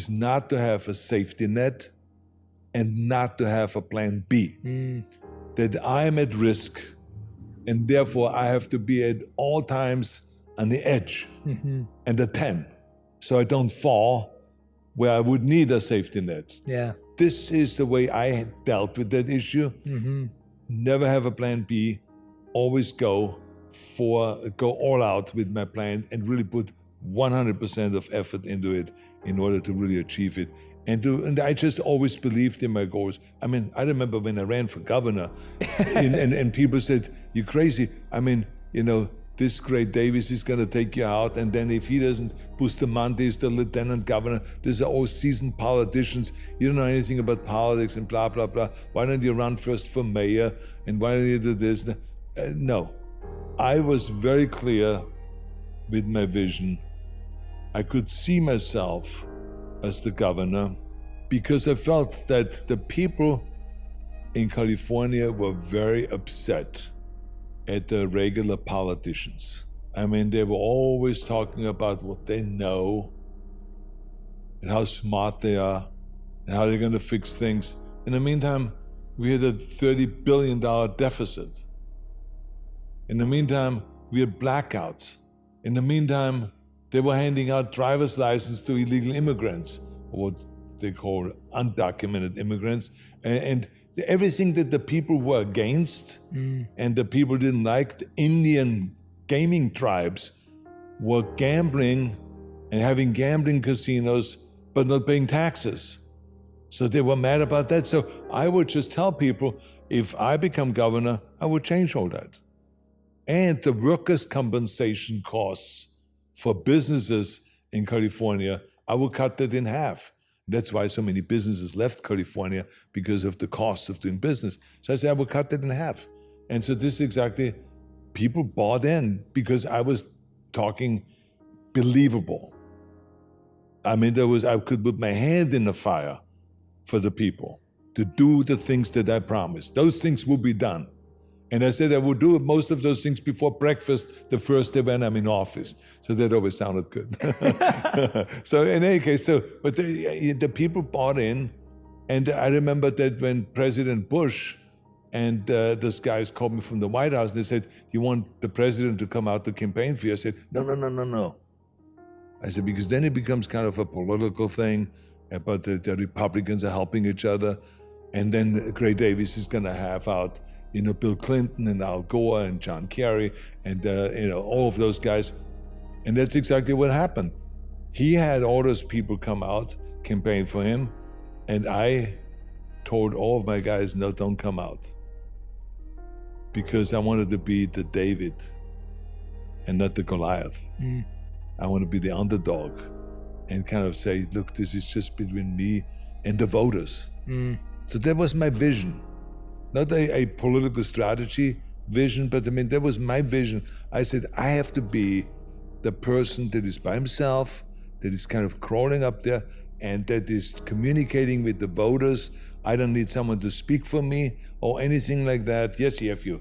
S1: not to have a safety net and not to have a plan B. That I'm at risk, and therefore I have to be at all times on the edge and a 10, so I don't fall where I would need a safety net.
S2: Yeah.
S1: This is the way I dealt with that issue. Never have a plan B, always go all out with my plan and really put 100% of effort into it in order to really achieve it. And I just always believed in my goals. I mean, I remember when I ran for governor and people said, "You're crazy. I mean, this great Davis is going to take you out. And then if he doesn't, Bustamante is the lieutenant governor. These are all seasoned politicians. You don't know anything about politics and blah, blah, blah. Why don't you run first for mayor? And why don't you do this?" No, I was very clear with my vision. I could see myself as the governor because I felt that the people in California were very upset at the regular politicians. I mean, they were always talking about what they know and how smart they are and how they're going to fix things. In the meantime, we had a $30 billion deficit. In the meantime, we had blackouts. In the meantime, they were handing out driver's licenses to illegal immigrants, or what they call undocumented immigrants, and everything that the people were against and the people didn't like, the Indian gaming tribes were gambling and having gambling casinos, but not paying taxes. So they were mad about that. So I would just tell people, if I become governor, I would change all that. And the workers' compensation costs for businesses in California, I would cut that in half. That's why so many businesses left California, because of the cost of doing business. So I said I would cut that in half. And so this is exactly, people bought in because I was talking believable. I mean, I could put my hand in the fire for the people to do the things that I promised. Those things will be done. And I said I would do most of those things before breakfast the first day when I'm in office. So that always sounded good. So in any case, but the people bought in. And I remember that when President Bush and those guys called me from the White House, they said, "You want the president to come out to campaign for you?" I said, No. I said, because then it becomes kind of a political thing, but the Republicans are helping each other. And then Gray Davis is going to have out Bill Clinton and Al Gore and John Kerry and all of those guys. And that's exactly what happened. He had all those people come out, campaign for him, and I told all of my guys, no, don't come out. Because I wanted to be the David and not the Goliath. I want to be the underdog and kind of say, look, this is just between me and the voters. So that was my vision. Not a political strategy vision, but I mean, that was my vision. I said, I have to be the person that is by himself, that is kind of crawling up there, and that is communicating with the voters. I don't need someone to speak for me or anything like that. Yes, you have your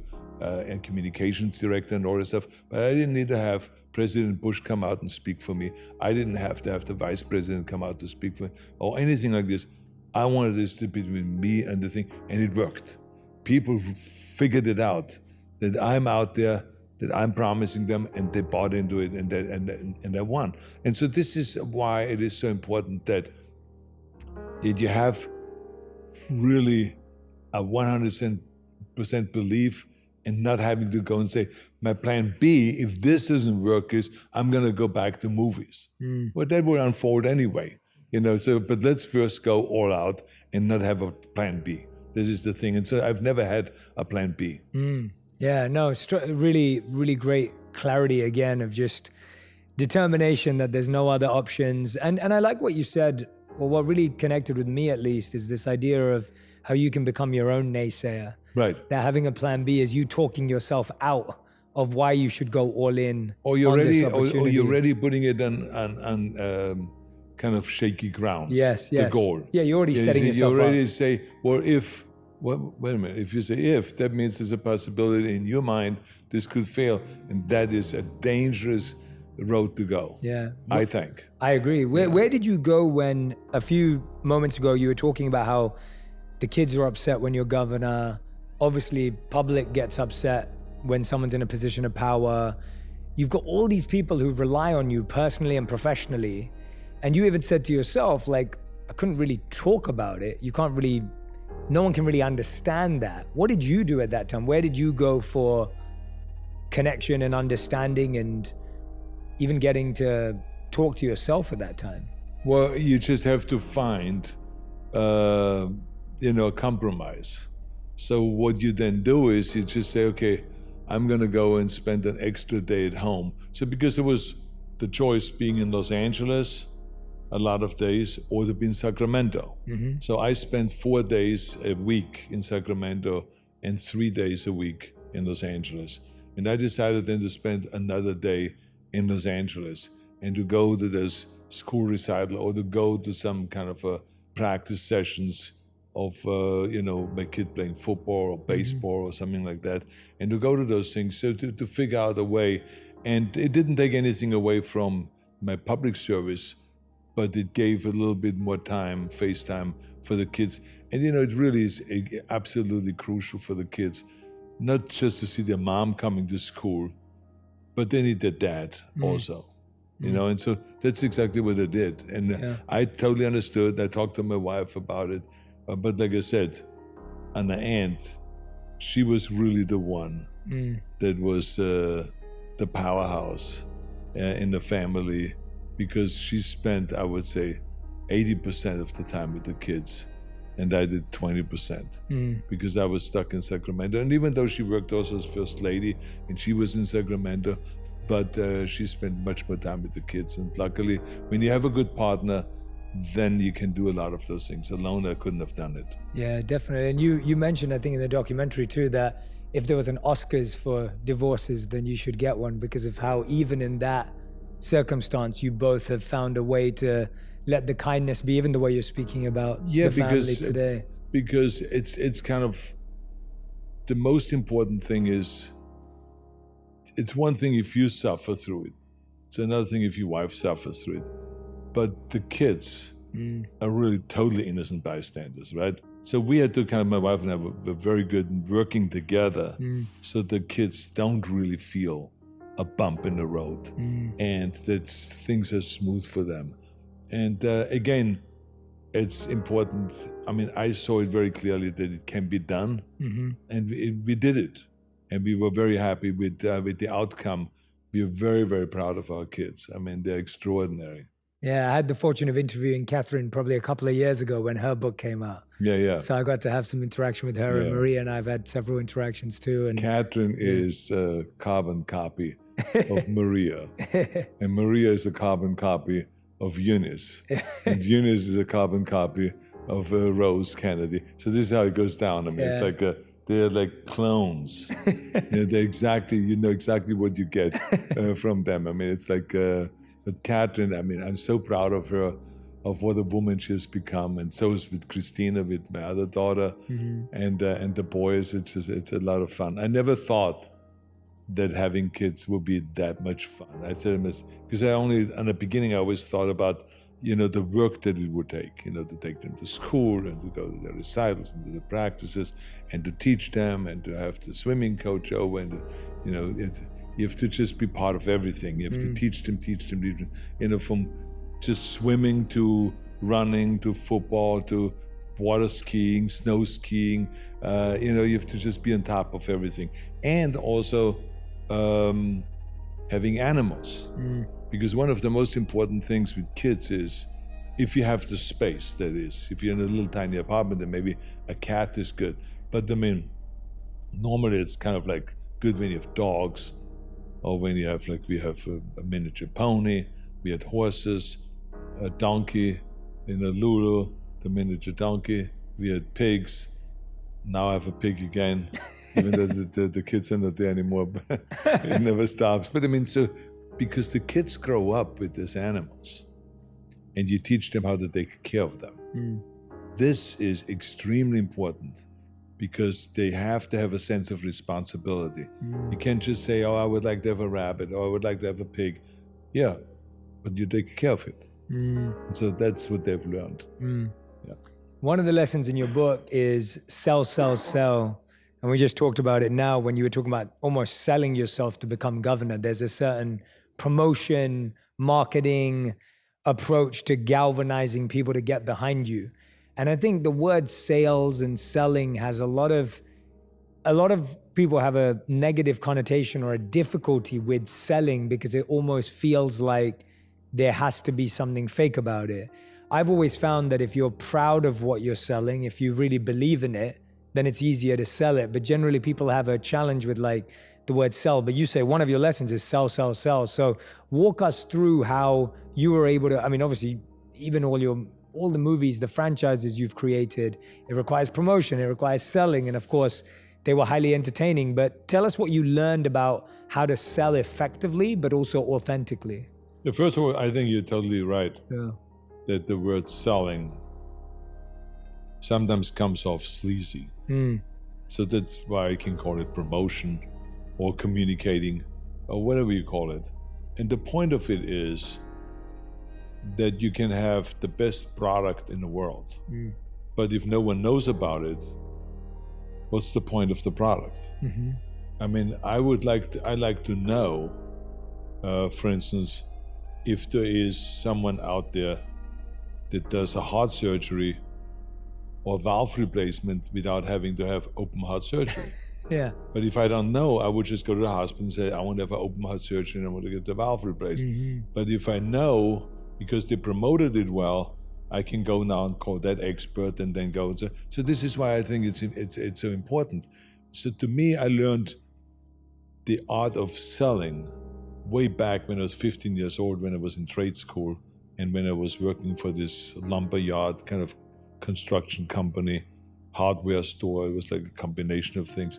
S1: communications director and all this stuff, but I didn't need to have President Bush come out and speak for me. I didn't have to have the vice president come out to speak for me or anything like this. I wanted this to be between me and the thing, and it worked. People figured it out, that I'm out there, that I'm promising them, and they bought into it, and they won. And so this is why it is so important that you have really a 100% belief and not having to go and say, my plan B, if this doesn't work, is I'm going to go back to movies. Well, that will unfold anyway, but let's first go all out and not have a plan B. This is the thing. And so I've never had a plan B.
S2: Yeah, no, really, really great clarity again of just determination that there's no other options. And I like what you said, or what really connected with me at least, is this idea of how you can become your own naysayer.
S1: Right.
S2: That having a plan B is you talking yourself out of why you should go all in.
S1: Or you're already putting it on kind of shaky grounds.
S2: Yes.
S1: The goal.
S2: Yeah, you're already setting yourself up.
S1: You already say, well, wait a minute, if you say if, that means there's a possibility in your mind this could fail. And that is a dangerous road to go. Yeah. I think.
S2: I agree. Where did you go when a few moments ago you were talking about how the kids are upset when you're governor? Obviously, public gets upset when someone's in a position of power. You've got all these people who rely on you personally and professionally. And you even said to yourself, like, I couldn't really talk about it. No one can really understand that. What did you do at that time? Where did you go for connection and understanding and even getting to talk to yourself at that time?
S1: Well, you just have to find, a compromise. So what you then do is you just say, okay, I'm going to go and spend an extra day at home. So because there was the choice being in Los Angeles a lot of days or to be in Sacramento. Mm-hmm. So I spent 4 days a week in Sacramento and 3 days a week in Los Angeles. And I decided then to spend another day in Los Angeles and to go to this school recital or to go to some kind of a practice sessions of, my kid playing football or baseball or something like that. And to go to those things, so to figure out a way. And it didn't take anything away from my public service, but it gave a little bit more time, face time for the kids. And, it really is absolutely crucial for the kids, not just to see their mom coming to school, but they need their dad also, and so that's exactly what I did. And I totally understood. I talked to my wife about it. But like I said, on the end, she was really the one that was the powerhouse in the family, because she spent, I would say, 80% of the time with the kids, and I did 20% because I was stuck in Sacramento. And even though she worked also as First Lady and she was in Sacramento, but she spent much more time with the kids. And luckily, when you have a good partner, then you can do a lot of those things. Alone, I couldn't have done it.
S2: Yeah, definitely. And you mentioned, I think in the documentary too, that if there was an Oscars for divorces, then you should get one, because of how even in that circumstance, you both have found a way to let the kindness be, even the way you're speaking about the family today.
S1: Because it's kind of, the most important thing is, it's one thing if you suffer through it. It's another thing if your wife suffers through it. But the kids are really totally innocent bystanders, right? So we had to my wife and I were very good in working together so the kids don't really feel a bump in the road and that things are smooth for them. And again, it's important. I mean, I saw it very clearly that it can be done, and we did it. And we were very happy with the outcome. We are very, very proud of our kids. I mean, they're extraordinary.
S2: Yeah, I had the fortune of interviewing Catherine probably a couple of years ago when her book came out.
S1: Yeah.
S2: So I got to have some interaction with her, and Maria and I have had several interactions too. And
S1: Catherine is a carbon copy of Maria, and Maria is a carbon copy of Eunice, and Eunice is a carbon copy of Rose Kennedy. So this is how it goes down. I mean, it's like they're like clones. They're exactly, you know exactly what you get from them. I mean, it's like, but Catherine, I mean, I'm so proud of her, of what a woman she has become, and so is with Christina, with my other daughter, and the boys. It's a lot of fun. I never thought that having kids would be that much fun. I said, because in the beginning, I always thought about, the work that it would take, to take them to school and to go to their recitals and to the practices and to teach them and to have the swimming coach over and, you have to just be part of everything. You have to teach them, from just swimming to running to football to water skiing, snow skiing. You have to just be on top of everything. And also having animals. Because one of the most important things with kids is, if you have the space, that is, if you're in a little tiny apartment, then maybe a cat is good. But I mean, normally it's kind of like good when you have dogs, or when you have, we have a miniature pony, we had horses, a donkey, Lulu, the miniature donkey, we had pigs. Now I have a pig again, even though the kids are not there anymore, but it never stops. But I mean, so, because the kids grow up with these animals, and you teach them how to take care of them. This is extremely important, because they have to have a sense of responsibility. You can't just say, oh, I would like to have a rabbit, or I would like to have a pig. Yeah, but you take care of it. So that's what they've learned. Yeah.
S2: One of the lessons in your book is sell, sell, sell. And we just talked about it now when you were talking about almost selling yourself to become governor. There's a certain promotion, marketing approach to galvanizing people to get behind you. And I think the word sales and selling has a lot of people have a negative connotation or a difficulty with selling, because it almost feels like there has to be something fake about it. I've always found that if you're proud of what you're selling, if you really believe in it, then it's easier to sell it. But generally people have a challenge with like the word sell, but you say one of your lessons is sell, sell, sell. So walk us through how you were able to, I mean, obviously even all the movies, the franchises you've created, it requires promotion, it requires selling. And of course they were highly entertaining, but tell us what you learned about how to sell effectively, but also authentically.
S1: Yeah, first of all, I think you're totally right.
S2: Yeah.
S1: That the word selling sometimes comes off sleazy. So that's why I can call it promotion or communicating or whatever you call it. And the point of it is that you can have the best product in the world. But if no one knows about it, what's the point of the product? I mean, I'd like to know, for instance, if there is someone out there that does a heart surgery or valve replacement without having to have open heart surgery.
S2: Yeah.
S1: But if I don't know, I would just go to the hospital and say, I want to have an open heart surgery and I want to get the valve replaced. But if I know, because they promoted it well, I can go now and call that expert and then go. So this is why I think it's so important. So to me, I learned the art of selling way back when I was 15 years old, when I was in trade school and when I was working for this lumber yard kind of construction company, hardware store. It was like a combination of things.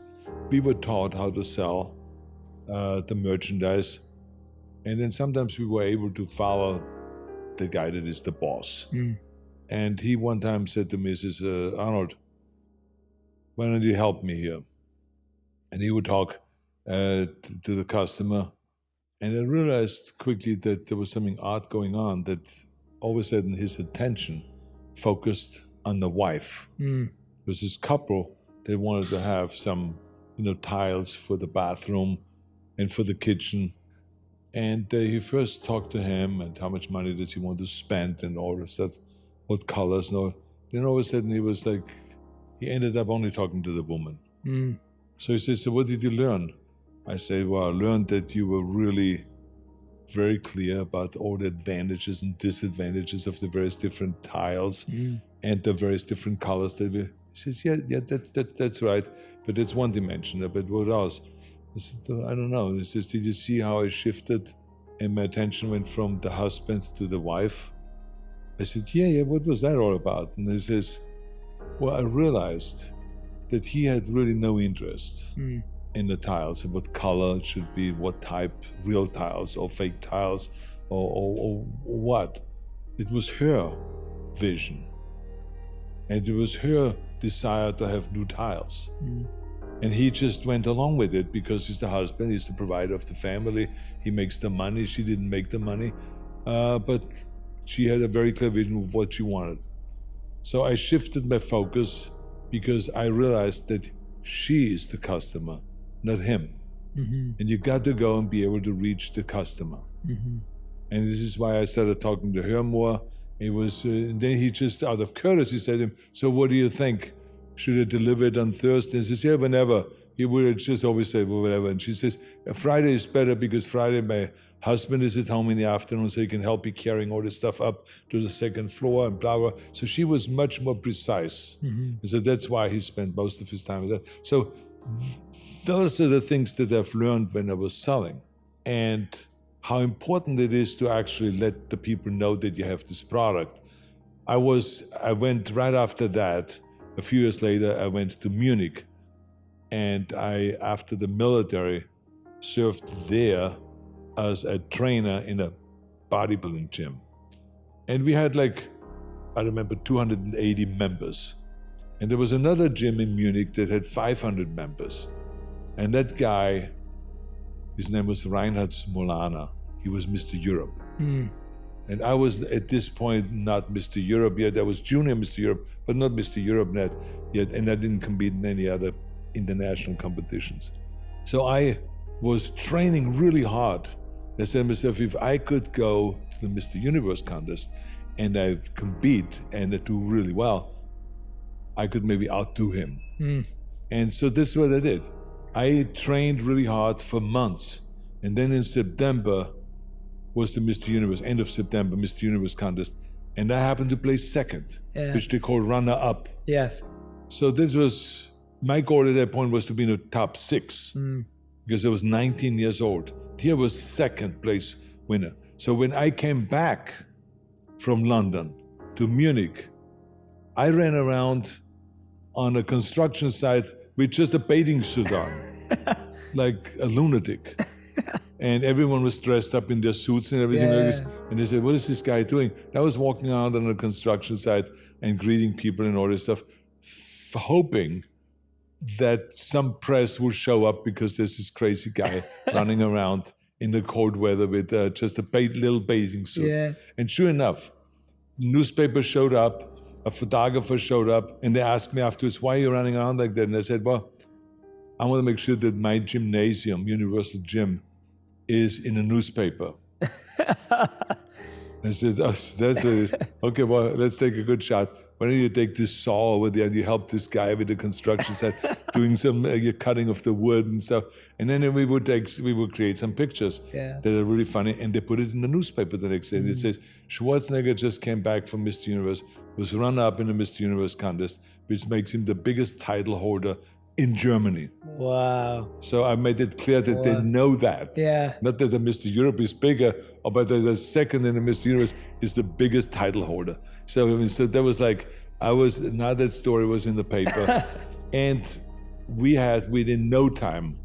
S1: We were taught how to sell the merchandise. And then sometimes we were able to follow the guy that is the boss. And he one time said to me, he says, Arnold, why don't you help me here? And he would talk to the customer. And I realized quickly that there was something odd going on, that all of a sudden his attention focused on the wife. There was this couple, they wanted to have some, tiles for the bathroom and for the kitchen. And he first talked to him and how much money does he want to spend and all this stuff, what colors and all. Then all of a sudden he ended up only talking to the woman. So he says, so what did you learn? I said, well, I learned that you were really very clear about all the advantages and disadvantages of the various different tiles and the various different colors that we. He says, yeah, that's right, but that's one dimension. But what else? I said, I don't know. He says, did you see how I shifted and my attention went from the husband to the wife? I said, yeah, what was that all about? And he says, well, I realized that he had really no interest in the tiles and what color it should be, what type, real tiles or fake tiles or what. It was her vision. And it was her desire to have new tiles. And he just went along with it because he's the husband, he's the provider of the family, he makes the money, she didn't make the money, but she had a very clear vision of what she wanted. So I shifted my focus because I realized that she is the customer, not him. And you got to go and be able to reach the customer. And this is why I started talking to her more. It was, and then he just, out of courtesy, said to him, so what do you think? Should I deliver it on Thursday? He says, yeah, whenever. He would just always say, well, whatever. And she says, Friday is better because Friday my husband is at home in the afternoon, so he can help me carrying all this stuff up to the second floor and blah, blah. So she was much more precise. And so that's why he spent most of his time with that. So those are the things that I've learned when I was selling, and how important it is to actually let the people know that you have this product. I went right after that, a few years later, I went to Munich, and I, after the military, served there as a trainer in a bodybuilding gym. And we had I remember 280 members. And there was another gym in Munich that had 500 members. And that guy, his name was Reinhard Smolana. He was Mr. Europe. And I was at this point not Mr. Europe yet. I was junior Mr. Europe, but not Mr. Europe yet. And I didn't compete in any other international competitions. So I was training really hard. I said to myself, if I could go to the Mr. Universe contest and I compete and I do really well, I could maybe outdo him. And so this is what I did. I trained really hard for months. And then in September, was the Mr. Universe, end of September, Mr. Universe contest. And I happened to place second, which they call runner-up.
S2: Yes.
S1: So this was, my goal at that point was to be in the top 6 because I was 19 years old. Here was second place winner. So when I came back from London to Munich, I ran around on a construction site with just a bathing suit on, like a lunatic. And everyone was dressed up in their suits and everything. And they said, what is this guy doing? I was walking around on a construction site and greeting people and all this stuff, hoping that some press will show up because there's this crazy guy running around in the cold weather with just a little bathing suit.
S2: Yeah.
S1: And sure enough, newspaper showed up, a photographer showed up, and they asked me afterwards, why are you running around like that? And I said, well, I want to make sure that my gymnasium, Universal Gym, is in a newspaper. I said, oh, that's what it is. Okay, well, let's take a good shot. Why don't you take this saw over there and you help this guy with the construction site doing some cutting of the wood and stuff. And then we would create some pictures that are really funny, and they put it in the newspaper the next day. And it says, Schwarzenegger just came back from Mr. Universe, was runner-up in the Mr. Universe contest, which makes him the biggest title holder in Germany.
S2: Wow.
S1: So I made it clear that they know that.
S2: Yeah.
S1: Not that the Mr. Europe is bigger, but that the second in the Mr. Universe is the biggest title holder. So I mean, so that was like, now that story was in the paper. And we had, within no time,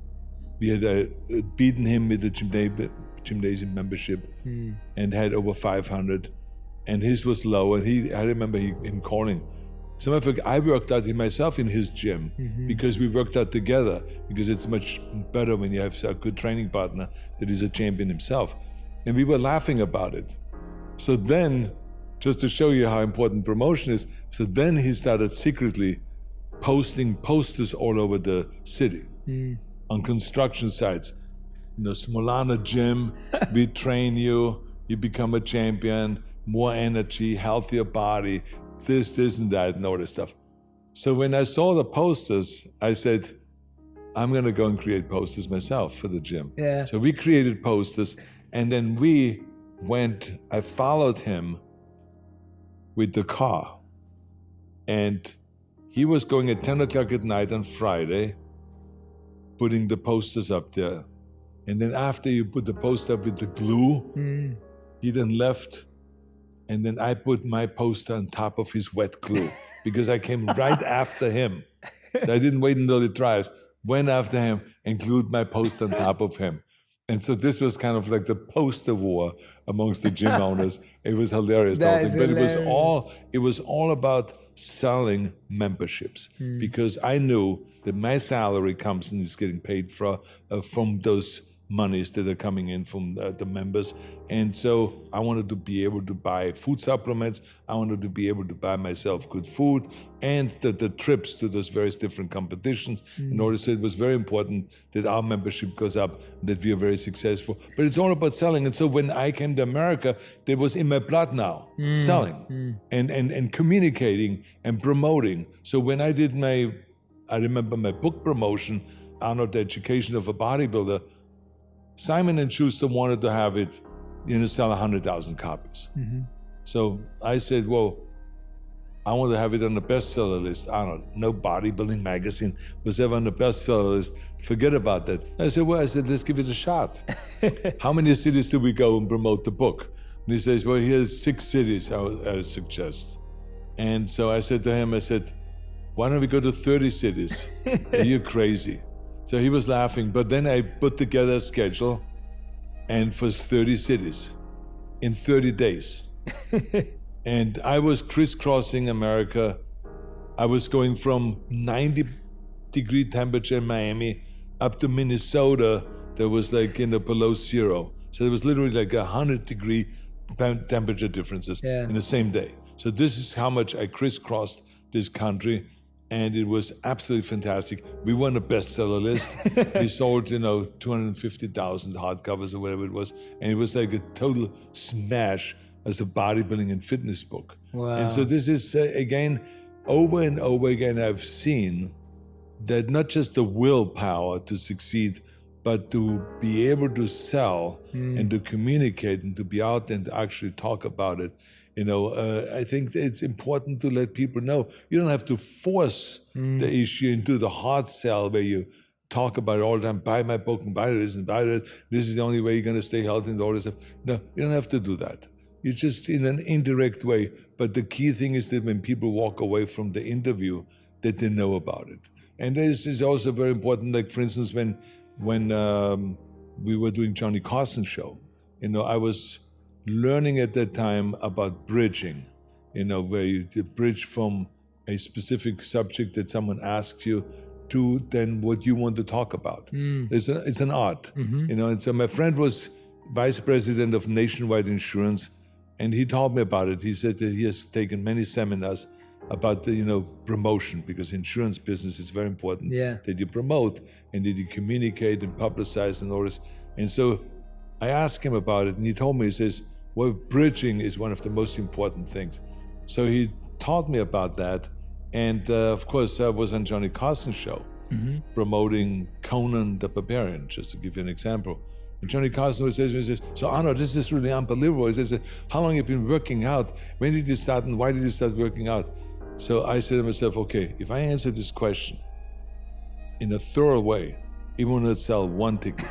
S1: we had beaten him with the gymnasium membership and had over 500. And his was low. And I remember him calling. So I worked out myself in his gym because we worked out together, because it's much better when you have a good training partner that is a champion himself. And we were laughing about it. So then, just to show you how important promotion is, so then he started secretly posting posters all over the city on construction sites. Smolana Gym, we train you, you become a champion, more energy, healthier body, this and that, and all this stuff. So when I saw the posters, I said, I'm going to go and create posters myself for the gym.
S2: Yeah.
S1: So we created posters, and then I followed him with the car. And he was going at 10 o'clock at night on Friday, putting the posters up there. And then after you put the poster up with the glue, he then left. And then I put my poster on top of his wet glue because I came right after him. So I didn't wait until it dries, went after him and glued my poster on top of him. And so this was kind of like the poster war amongst the gym owners. It was hilarious.
S2: That is hilarious.
S1: It was all about selling memberships because I knew that my salary comes and is getting paid from those monies that are coming in from the members. And so I wanted to be able to buy food supplements. I wanted to be able to buy myself good food and the trips to those various different competitions. In order, so it was very important that our membership goes up, that we are very successful. But it's all about selling. And so when I came to America, that was in my blood now, selling and communicating and promoting. So when I did I remember my book promotion, Arnold, the Education of a Bodybuilder, Simon & Schuster wanted to have it, sell 100,000 copies. So I said, well, I want to have it on the bestseller list. Arnold, no bodybuilding magazine was ever on the bestseller list. Forget about that. I said, let's give it a shot. How many cities do we go and promote the book? And he says, well, here's 6 cities I suggest. And so I said to him, why don't we go to 30 cities? Are you crazy? So he was laughing, but then I put together a schedule and for 30 cities in 30 days. And I was crisscrossing America. I was going from 90-degree temperature in Miami up to Minnesota that was like below zero. So there was literally like 100-degree temperature differences in the same day. So this is how much I crisscrossed this country. And it was absolutely fantastic. We won a bestseller list. We sold, 250,000 hardcovers or whatever it was. And it was like a total smash as a bodybuilding and fitness book.
S2: Wow.
S1: And so this is, again, over and over again, I've seen that not just the willpower to succeed, but to be able to sell and to communicate and to be out there and to actually talk about it, I think it's important to let people know. You don't have to force the issue into the hard sell where you talk about it all the time, buy my book and buy this and buy this. This is the only way you're going to stay healthy and all this stuff. No, you don't have to do that. You just in an indirect way. But the key thing is that when people walk away from the interview, that they know about it. And this is also very important. Like, for instance, when we were doing Johnny Carson's show, I was learning at that time about bridging, where you bridge from a specific subject that someone asks you to then what you want to talk about. It's an art, And so my friend was vice president of Nationwide Insurance, and he told me about it. He said that he has taken many seminars about the promotion, because insurance business is very important that you promote and that you communicate and publicize and all this. And so I asked him about it, and he told me, he says, well, bridging is one of the most important things. So he taught me about that. And of course, I was on Johnny Carson's show promoting Conan the Barbarian, just to give you an example. And Johnny Carson always says to me, he says, so Arnold, this is really unbelievable. He says, how long have you been working out? When did you start and why did you start working out? So I said to myself, okay, if I answer this question in a thorough way, even when I sell one ticket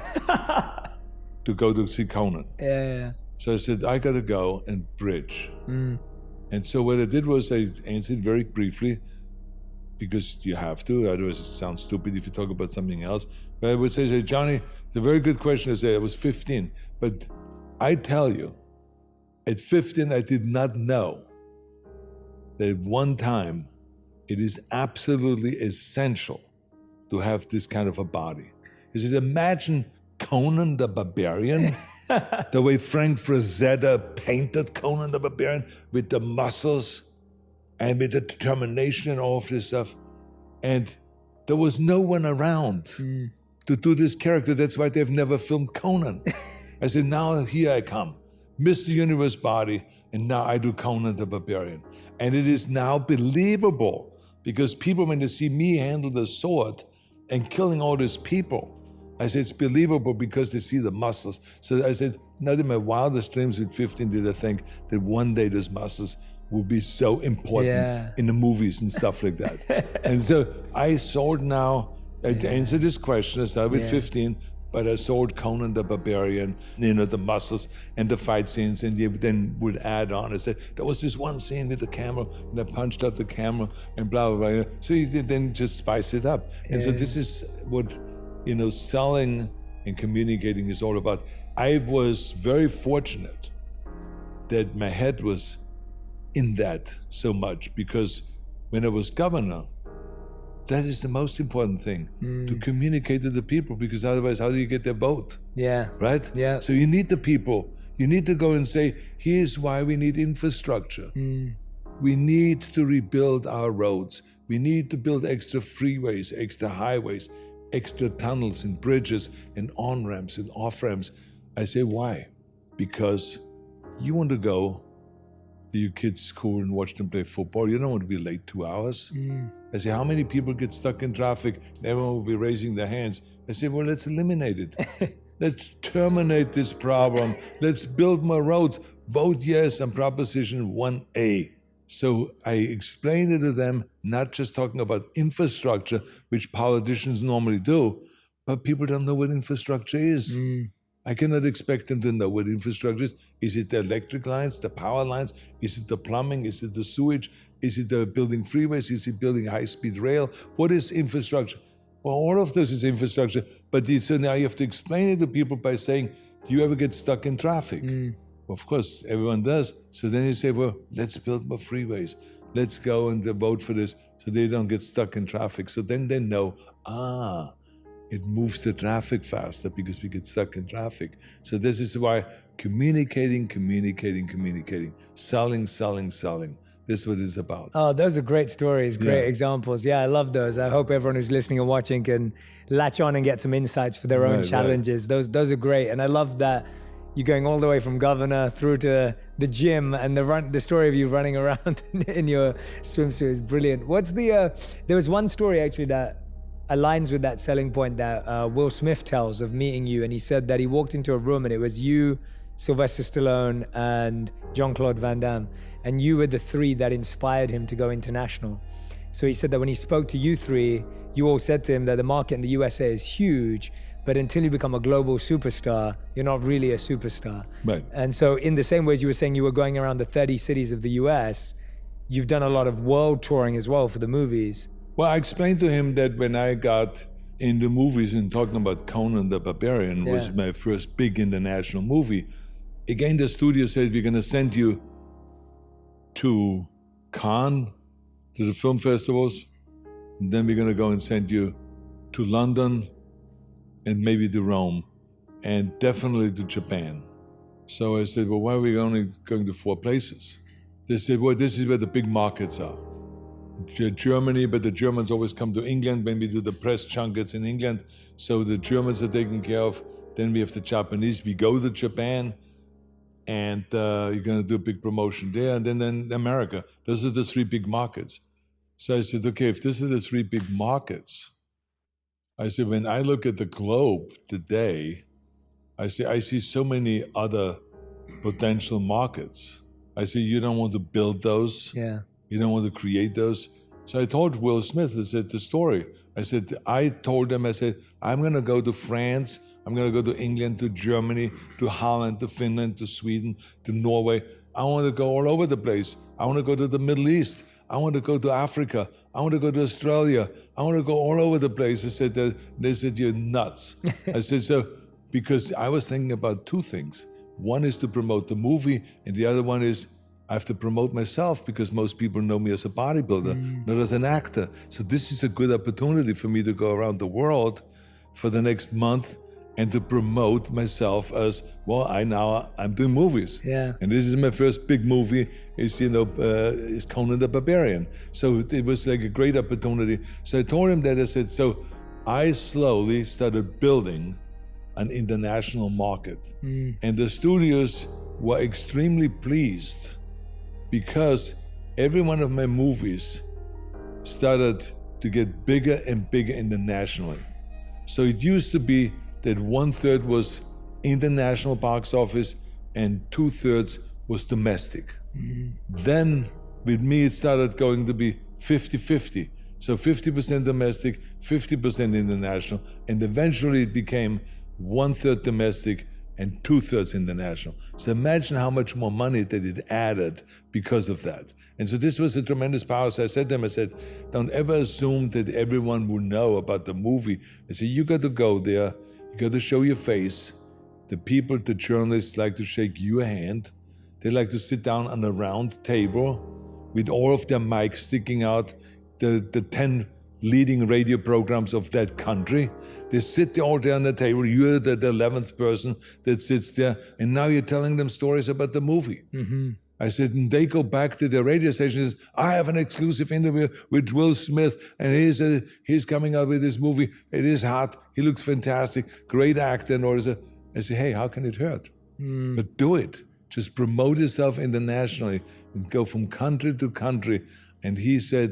S1: to go to see Conan.
S2: Yeah.
S1: So I said, I got to go and bridge. And so what I did was I answered very briefly, because you have to, otherwise it sounds stupid if you talk about something else. But I would say, Johnny, it's a very good question. I say, I was 15, but I tell you, at 15, I did not know that at one time it is absolutely essential to have this kind of a body. He says, imagine Conan the Barbarian, the way Frank Frazetta painted Conan the Barbarian with the muscles and with the determination and all of this stuff. And there was no one around to do this character. That's why they've never filmed Conan. I said, now here I come, Mr. Universe body, and now I do Conan the Barbarian. And it is now believable, because people, when they see me handle the sword and killing all these people, I said, it's believable because they see the muscles. So I said, not in my wildest dreams with 15 did I think that one day those muscles would be so important in the movies and stuff like that. And so I sold now, I answered this question, I started with 15, but I sold Conan the Barbarian, the muscles and the fight scenes, and you then would add on. I said, there was this one scene with the camera, and I punched out the camera, and blah, blah, blah. So you then just spice it up. And so this is what, selling and communicating is all about. I was very fortunate that my head was in that so much, because when I was governor, that is the most important thing, to communicate to the people, because otherwise, how do you get their vote? Yeah. Right? Yeah. So you need the people. You need to go and say, here's why we need infrastructure. We need to rebuild our roads. We need to build extra freeways, extra highways, extra tunnels and bridges and on-ramps and off-ramps. I say, why? Because you want to go to your kids' school and watch them play football. You don't want to be late 2 hours. I say, how many people get stuck in traffic? Everyone will be raising their hands. I say, well, let's eliminate it. Let's terminate this problem. Let's build more roads. Vote yes on Proposition 1A. So I explained it to them, not just talking about infrastructure, which politicians normally do, but people don't know what infrastructure is. I cannot expect them to know what infrastructure is. Is it the electric lines, the power lines? Is it the plumbing? Is it the sewage? Is it the building freeways? Is it building high-speed rail? What is infrastructure? Well, all of this is infrastructure, but so now you have to explain it to people by saying, do you ever get stuck in traffic? Of course, everyone does. So then you say, well, let's build more freeways. Let's go and vote for this so they don't get stuck in traffic. So then they know, it moves the traffic faster because we get stuck in traffic. So this is why communicating, selling. This is what it's about.
S2: Oh, those are great stories, great examples. Yeah, I love those. I hope everyone who's listening and watching can latch on and get some insights for their own challenges. Right. Those are great. And I love that you're going all the way from governor through to the gym, and the story of you running around in your swimsuit is brilliant. What's there was one story actually that aligns with that selling point that Will Smith tells of meeting you. And he said that he walked into a room and it was you, Sylvester Stallone, and Jean-Claude Van Damme. And you were the three that inspired him to go international. So he said that when he spoke to you three, you all said to him that the market in the USA is huge, but until you become a global superstar, you're not really a superstar.
S1: Right.
S2: And so in the same way as you were saying you were going around the 30 cities of the US, you've done a lot of world touring as well for the movies.
S1: Well, I explained to him that when I got into movies and talking about Conan the Barbarian was my first big international movie. Again, the studio said, we're going to send you to Cannes, to the film festivals, and then we're going to go and send you to London and maybe to Rome, and definitely to Japan. So I said, well, why are we only going to 4 places? They said, well, this is where the big markets are. Germany, but the Germans always come to England when we do the press junkets in England. So the Germans are taken care of. Then we have the Japanese. We go to Japan, and you're going to do a big promotion there. And then America. Those are the 3 big markets. So I said, okay, if these are the 3 big markets, I said, when I look at the globe today, I see so many other potential markets. I say, you don't want to build those.
S2: Yeah.
S1: You don't want to create those. So I told Will Smith, I said, the story. I told him, I'm going to go to France. I'm going to go to England, to Germany, to Holland, to Finland, to Sweden, to Norway. I want to go all over the place. I want to go to the Middle East. I want to go to Africa. I want to go to Australia. I want to go all over the place. They said, you're nuts. I said, so, because I was thinking about 2 things. One is to promote the movie, and the other one is I have to promote myself, because most people know me as a bodybuilder, not as an actor. So this is a good opportunity for me to go around the world for the next month and to promote myself as, well, I'm doing movies.
S2: Yeah.
S1: And this is my first big movie, is Conan the Barbarian. So it was like a great opportunity. So I told him that, I said, so I slowly started building an international market. And the studios were extremely pleased, because every one of my movies started to get bigger and bigger internationally. So it used to be that 1/3 was international box office and 2/3 was domestic. Then with me, it started going to be 50-50. So 50% domestic, 50% international, and eventually it became 1/3 domestic and 2/3 international. So imagine how much more money that it added because of that. And so this was a tremendous power. So I said to him, don't ever assume that everyone will know about the movie. I said, you got to go there, you got to show your face. The people, the journalists like to shake your hand. They like to sit down on a round table with all of their mics sticking out, the 10 leading radio programs of that country. They sit all there on the table. You're the 11th person that sits there, and now you're telling them stories about the movie. I said, and they go back to their radio station and says, I have an exclusive interview with Will Smith, and he's coming out with this movie. It is hot. He looks fantastic. Great actor. And all that. I said, hey, how can it hurt? But do it. Just promote yourself internationally and go from country to country. And he said,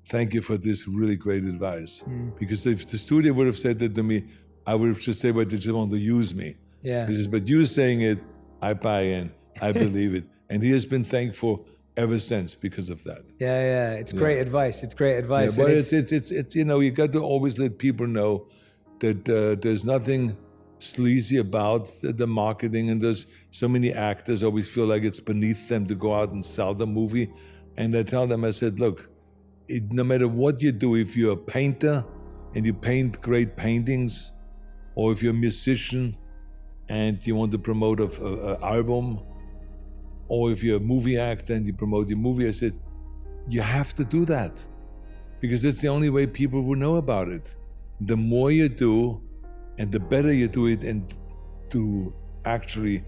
S1: thank you for this really great advice. Because if the studio would have said that to me, I would have just said, well, they just want to use me.
S2: Yeah.
S1: He says, but you saying it, I buy in, I believe it. And he has been thankful ever since because of that.
S2: Yeah. It's great advice. It's great advice.
S1: Yeah, but it's you got to always let people know that there's nothing sleazy about the marketing, and there's so many actors always feel like it's beneath them to go out and sell the movie. And I tell them, I said, look, no matter what you do, if you're a painter and you paint great paintings, or if you're a musician and you want to promote an album, or if you're a movie actor and you promote your movie, I said, you have to do that, because it's the only way people will know about it. The more you do, and the better you do it, and to actually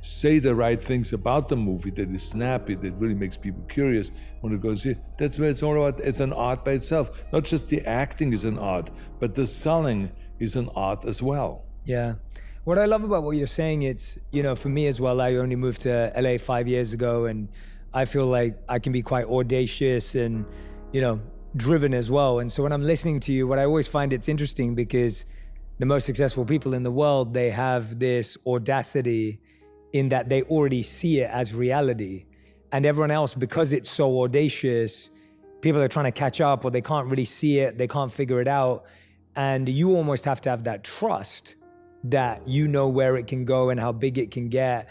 S1: say the right things about the movie that is snappy, that really makes people curious when it goes, that's what it's all about. It's an art by itself. Not just the acting is an art, but the selling is an art as well.
S2: Yeah. What I love about what you're saying, it's, for me as well, I only moved to LA 5 years ago, and I feel like I can be quite audacious and, driven as well. And so when I'm listening to you, what I always find it's interesting because the most successful people in the world, they have this audacity in that they already see it as reality. And everyone else, because it's so audacious, people are trying to catch up or they can't really see it, they can't figure it out. And you almost have to have that trust that you know where it can go and how big it can get.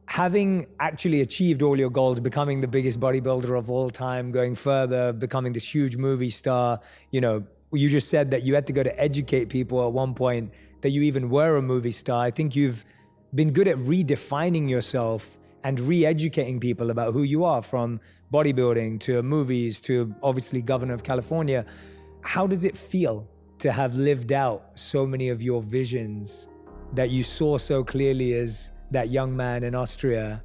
S2: Having actually achieved all your goals, becoming the biggest bodybuilder of all time, going further, becoming this huge movie star, you know, you just said that you had to go to educate people at one point that you even were a movie star. I think you've been good at redefining yourself and re-educating people about who you are, from bodybuilding to movies to obviously Governor of California. How does it feel to have lived out so many of your visions that you saw so clearly as that young man in Austria?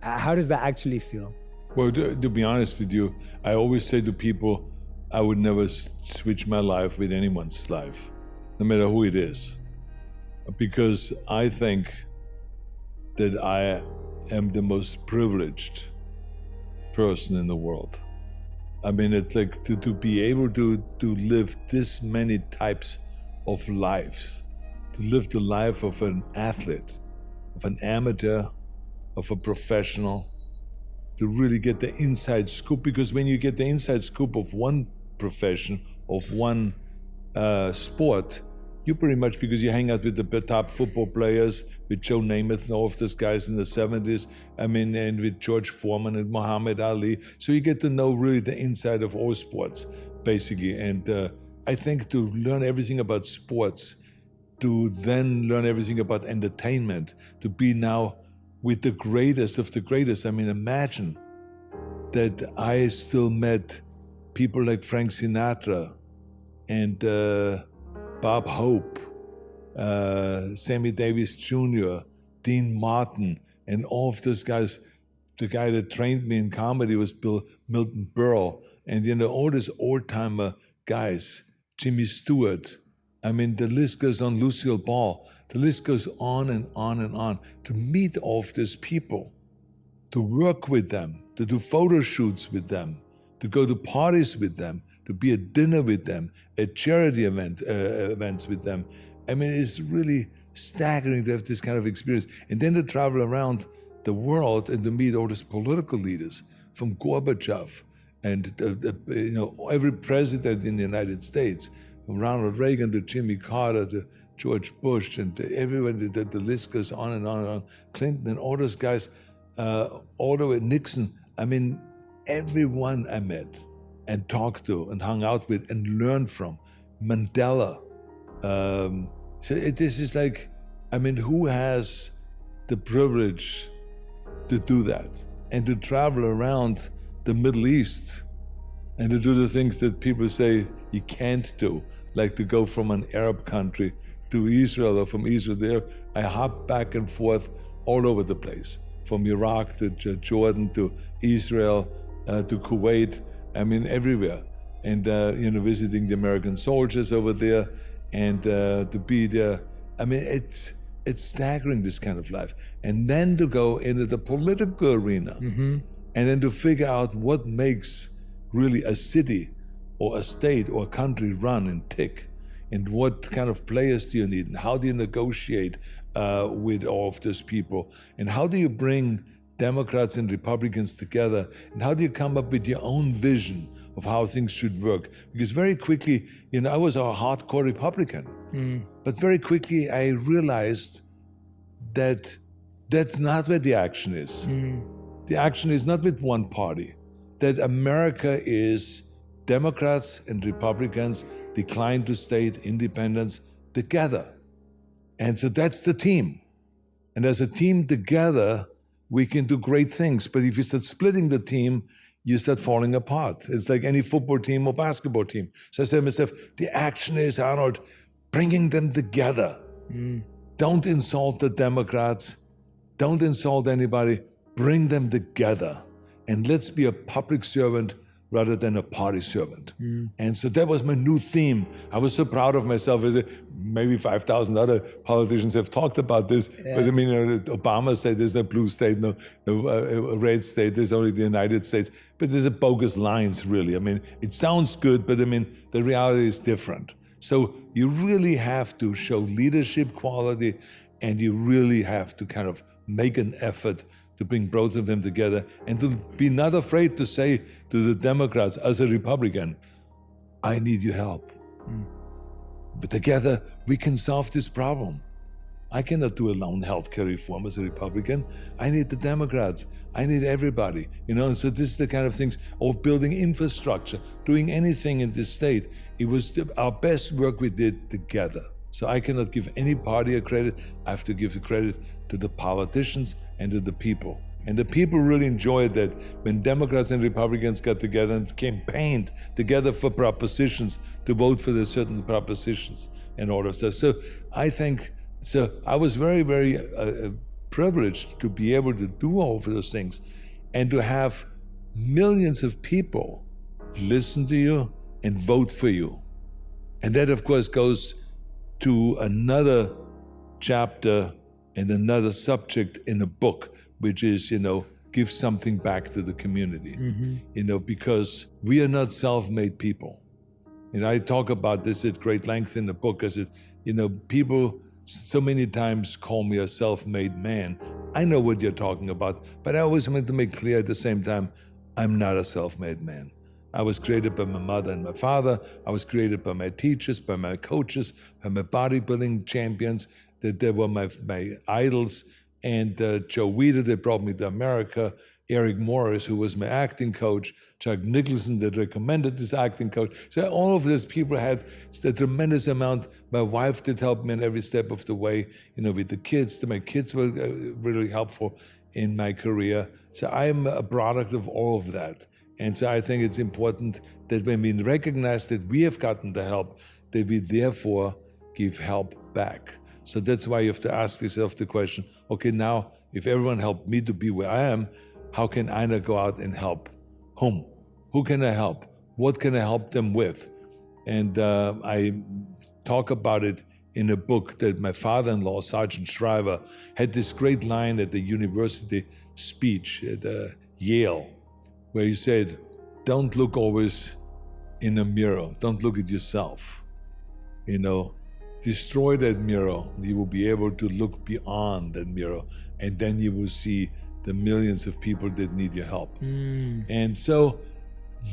S2: How does that actually feel?
S1: Well, to be honest with you, I always say to people, I would never switch my life with anyone's life, no matter who it is. Because I think that I am the most privileged person in the world. I mean, it's like to be able to live this many types of lives, to live the life of an athlete, of an amateur, of a professional, to really get the inside scoop. Because when you get the inside scoop of one profession, of one sport, you pretty much, because you hang out with the top football players, with Joe Namath and all of those guys in the 70s, I mean, and with George Foreman and Muhammad Ali. So you get to know really the inside of all sports, basically. And I think to learn everything about sports, to then learn everything about entertainment, to be now with the greatest of the greatest. I mean, imagine that I still met people like Frank Sinatra and Bob Hope, Sammy Davis Jr., Dean Martin, and all of those guys. The guy that trained me in comedy was Milton Berle. And, you know, all these old-timer guys, Jimmy Stewart. I mean, the list goes on, Lucille Ball. The list goes on and on and on. To meet all of these people, to work with them, to do photo shoots with them, to go to parties with them, to be at dinner with them, at charity events with them. I mean, it's really staggering to have this kind of experience. And then to travel around the world and to meet all these political leaders, from Gorbachev and you know, every president in the United States, from Ronald Reagan to Jimmy Carter to George Bush and to everyone. The list goes on and on and on. Clinton and all those guys, all the way Nixon. I mean, everyone I met and talked to and hung out with and learned from. Mandela. This is like, I mean, who has the privilege to do that and to travel around the Middle East and to do the things that people say you can't do, like to go from an Arab country to Israel or from Israel there. I hop back and forth all over the place, from Iraq to Jordan to Israel to Kuwait. I mean, everywhere. And, you know, visiting the American soldiers over there and to be there. I mean, it's staggering, this kind of life. And then to go into the political arena and then to figure out what makes really a city or a state or a country run and tick, and what kind of players do you need, and how do you negotiate with all of those people, and how do you bring Democrats and Republicans together, and how do you come up with your own vision of how things should work? Because very quickly, you know, I was a hardcore Republican, but very quickly I realized that that's not where the action is. The action is not with one party, that America is Democrats and Republicans declined to state independence together. And so that's the team. And as a team together, we can do great things. But if you start splitting the team, you start falling apart. It's like any football team or basketball team. So I said to myself, the action is, Arnold, bringing them together. Don't insult the Democrats. Don't insult anybody. Bring them together. And let's be a public servant rather than a party servant. And so that was my new theme. I was so proud of myself. Maybe 5,000 other politicians have talked about this, but I mean, Obama said there's no blue state, no red state, there's only the United States. But there's a bogus lines, really. I mean, it sounds good, but I mean, the reality is different. So you really have to show leadership quality, and you really have to kind of make an effort to bring both of them together, and to be not afraid to say to the Democrats, as a Republican, I need your help. But together, we can solve this problem. I cannot do alone healthcare reform as a Republican. I need the Democrats. I need everybody. And so this is the kind of things, or building infrastructure, doing anything in this state. It was our best work we did together. So I cannot give any party a credit. I have to give the credit to the politicians and to the people. And the people really enjoyed that when Democrats and Republicans got together and campaigned together for propositions, to vote for the certain propositions and all of stuff. So I was very, very privileged to be able to do all of those things, and to have millions of people listen to you and vote for you. And that, of course, goes to another chapter and another subject in the book, which is, give something back to the community, because we are not self-made people. And I talk about this at great length in the book, because people so many times call me a self-made man. I know what you're talking about, but I always want to make clear at the same time, I'm not a self-made man. I was created by my mother and my father. I was created by my teachers, by my coaches, by my bodybuilding champions, that they were my idols. And Joe Weider, that brought me to America, Eric Morris, who was my acting coach, Chuck Nicholson, that recommended this acting coach. So all of these people had a tremendous amount. My wife did help me in every step of the way, with the kids. My kids were really helpful in my career. So I'm a product of all of that. And so I think it's important that when we recognize that we have gotten the help, that we therefore give help back. So that's why you have to ask yourself the question, okay, now, if everyone helped me to be where I am, how can I not go out and help whom? Who can I help? What can I help them with? And I talk about it in a book that my father-in-law, Sergeant Shriver, had this great line at the university speech at Yale, where he said, don't look always in a mirror. Don't look at yourself. Destroy that mirror. You will be able to look beyond that mirror, and then you will see the millions of people that need your help. And so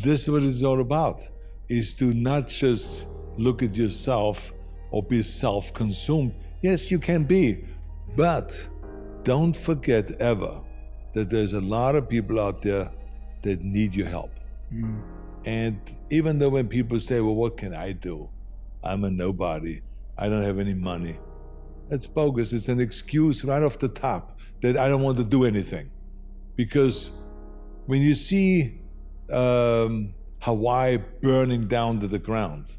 S1: this is what it's all about, is to not just look at yourself or be self-consumed. Yes, you can be, but don't forget ever that there's a lot of people out there that need your help. And even though when people say, well, what can I do? I'm a nobody. I don't have any money. That's bogus. It's an excuse right off the top that I don't want to do anything. Because when you see Hawaii burning down to the ground,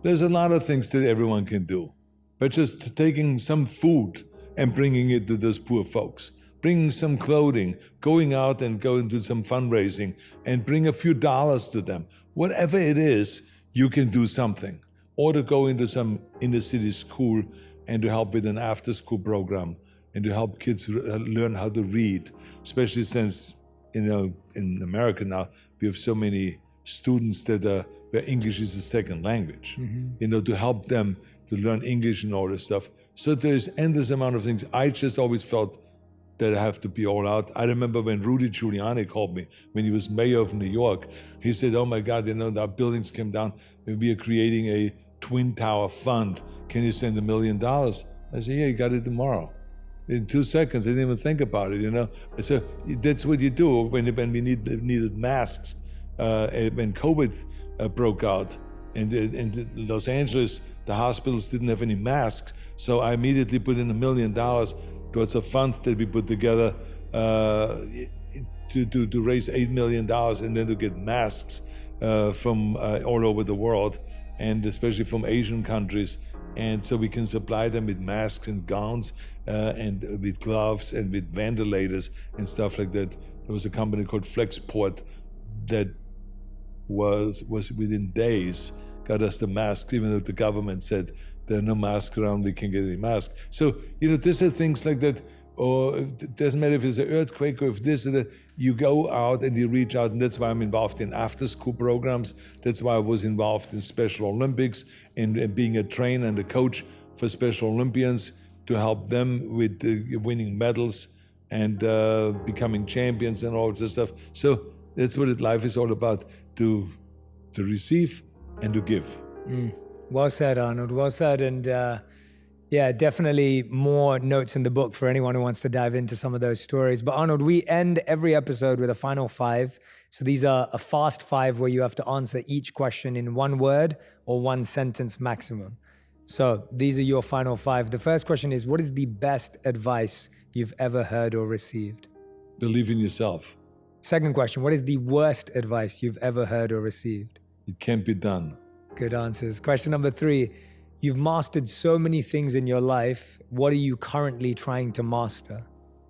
S1: there's a lot of things that everyone can do. But just taking some food and bringing it to those poor folks, bringing some clothing, going out and going to some fundraising and bring a few dollars to them. Whatever it is, you can do something. Or to go into some inner city school and to help with an after-school program and to help kids learn how to read, especially since, in America now, we have so many students where English is a second language, to help them to learn English and all this stuff. So there's endless amount of things. I just always felt that I have to be all out. I remember when Rudy Giuliani called me, when he was mayor of New York, he said, oh my God, our buildings came down and we are creating a Twin Tower fund. Can you send $1 million? I said, yeah, you got it tomorrow. In 2 seconds, I didn't even think about it, So that's what you do when we needed masks. When COVID broke out in Los Angeles, the hospitals didn't have any masks. So I immediately put in $1 million towards a fund that we put together to raise $8 million and then to get masks from all over the world, and especially from Asian countries. And so we can supply them with masks and gowns and with gloves and with ventilators and stuff like that. There was a company called Flexport that was within days, got us the masks, even though the government said there are no masks around, we can't get any masks. So, these are things like that, or it doesn't matter if it's an earthquake or if this or that, you go out and you reach out, and that's why I'm involved in after-school programs. That's why I was involved in Special Olympics and being a trainer and a coach for Special Olympians to help them with winning medals and becoming champions and all this stuff. So that's what life is all about, to receive and to give.
S2: Well said, Arnold. Well said. And definitely more notes in the book for anyone who wants to dive into some of those stories. But Arnold, we end every episode with a final 5. So these are a fast 5 where you have to answer each question in 1 word or 1 sentence maximum. So these are your final 5. The first question is, what is the best advice you've ever heard or received?
S1: Believe in yourself.
S2: Second question, what is the worst advice you've ever heard or received?
S1: It can't be done.
S2: Good answers. Question number 3, you've mastered so many things in your life. What are you currently trying to master?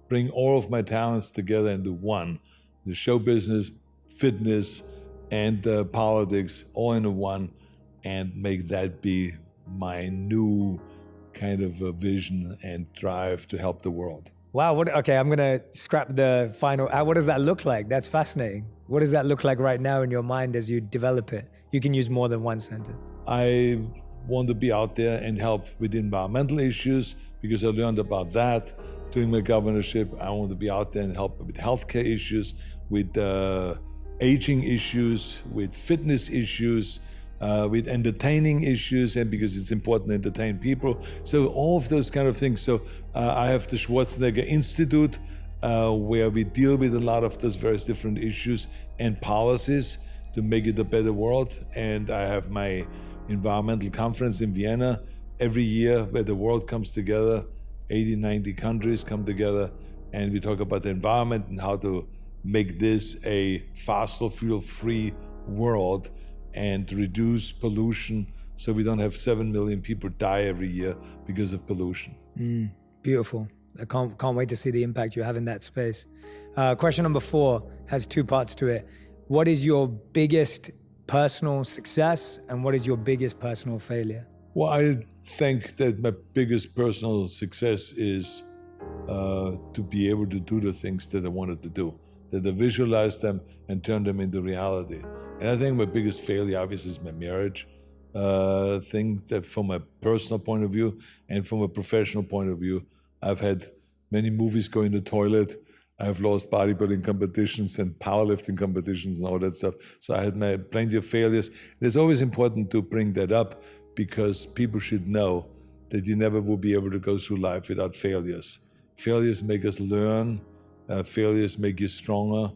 S1: Bring all of my talents together into one. The show business, fitness, and politics all into one, and make that be my new kind of a vision and drive to help the world.
S2: Wow. Okay, I'm going to scrap the final. What does that look like? That's fascinating. What does that look like right now in your mind as you develop it? You can use more than 1 sentence.
S1: I want to be out there and help with environmental issues because I learned about that during my governorship. I want to be out there and help with healthcare issues, with aging issues, with fitness issues, with entertaining issues, and because it's important to entertain people. So all of those kind of things. So I have the Schwarzenegger Institute where we deal with a lot of those various different issues and policies to make it a better world. And I have my environmental conference in Vienna every year where the world comes together, 80, 90 countries come together, and we talk about the environment and how to make this a fossil fuel-free world and reduce pollution so we don't have 7 million people die every year because of pollution.
S2: Beautiful. I can't wait to see the impact you have in that space. Question number 4 has 2 parts to it. What is your biggest personal success and what is your biggest personal failure?
S1: Well, I think that my biggest personal success is to be able to do the things that I wanted to do, that I visualize them and turn them into reality. And I think my biggest failure, obviously, is my marriage thing, that from a personal point of view and from a professional point of view, I've had many movies go in the toilet. I've lost bodybuilding competitions and powerlifting competitions and all that stuff. So I had plenty of failures. It's always important to bring that up because people should know that you never will be able to go through life without failures. Failures make us learn. Failures make you stronger.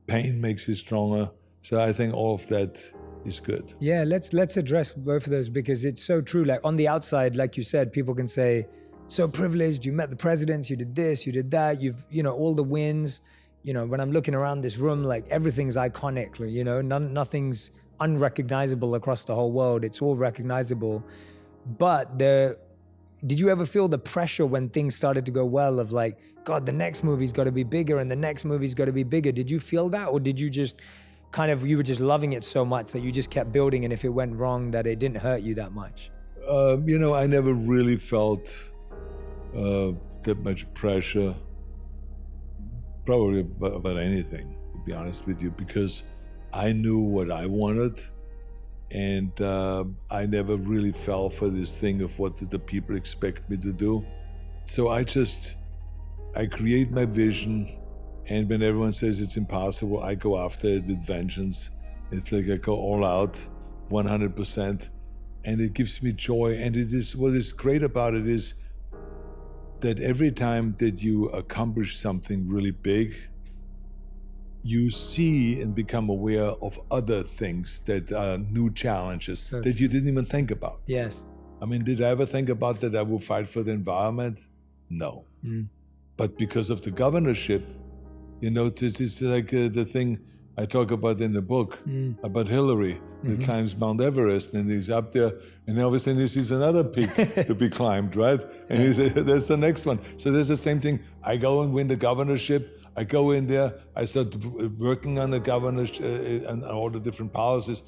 S1: Pain makes you stronger. So I think all of that is good. Yeah,
S2: let's address both of those because it's so true. Like on the outside, like you said, people can say, so privileged, you met the presidents, you did this, you did that, you've, all the wins. When I'm looking around this room, like everything's iconic, nothing's unrecognizable across the whole world. It's all recognizable. But did you ever feel the pressure when things started to go well of like, God, the next movie's got to be bigger and the next movie's got to be bigger? Did you feel that? Or did you just you were just loving it so much that you just kept building and if it went wrong, that it didn't hurt you that much?
S1: I never really felt that much pressure, probably about anything, to be honest with you, because I knew what I wanted, and I never really fell for this thing of what did the people expect me to do. So I create my vision, and when everyone says it's impossible, I go after it with vengeance. It's like I go all out, 100%, and it gives me joy. And what is great about it is that every time that you accomplish something really big, you see and become aware of other things that are new challenges that you didn't even think about.
S2: Yes.
S1: I mean, did I ever think about that I will fight for the environment? No. But because of the governorship, this is like the thing I talk about in the book about Hillary that climbs Mount Everest, and he's up there, and then all of a sudden he sees another peak to be climbed, right? And he says, "That's the next one." So there's the same thing. I go and win the governorship. I go in there. I start working on the governorship and all the different policies,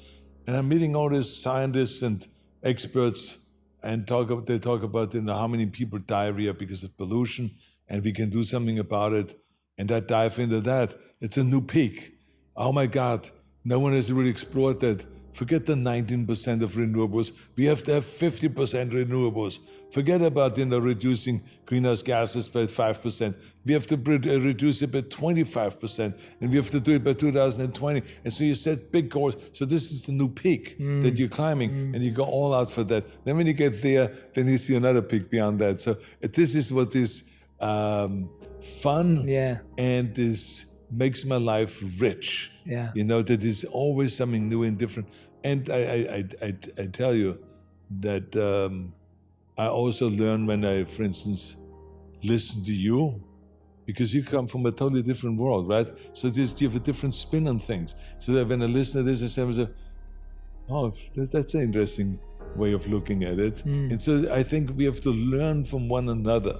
S1: and I'm meeting all these scientists and experts, and they talk about how many people die here because of pollution, and we can do something about it. And I dive into that. It's a new peak. Oh my God, no one has really explored that. Forget the 19% of renewables. We have to have 50% renewables. Forget about reducing greenhouse gases by 5%. We have to reduce it by 25%, and we have to do it by 2020. And so you set big goals. So this is the new peak that you're climbing, and you go all out for that. Then when you get there, then you see another peak beyond that. So this is what is fun, and this makes my life rich.
S2: Yeah.
S1: That is always something new and different. And I tell you that I also learn when I, for instance, listen to you, because you come from a totally different world, right? So you have a different spin on things. So that when I listen to this, I say, oh, that's an interesting way of looking at it. And so I think we have to learn from one another.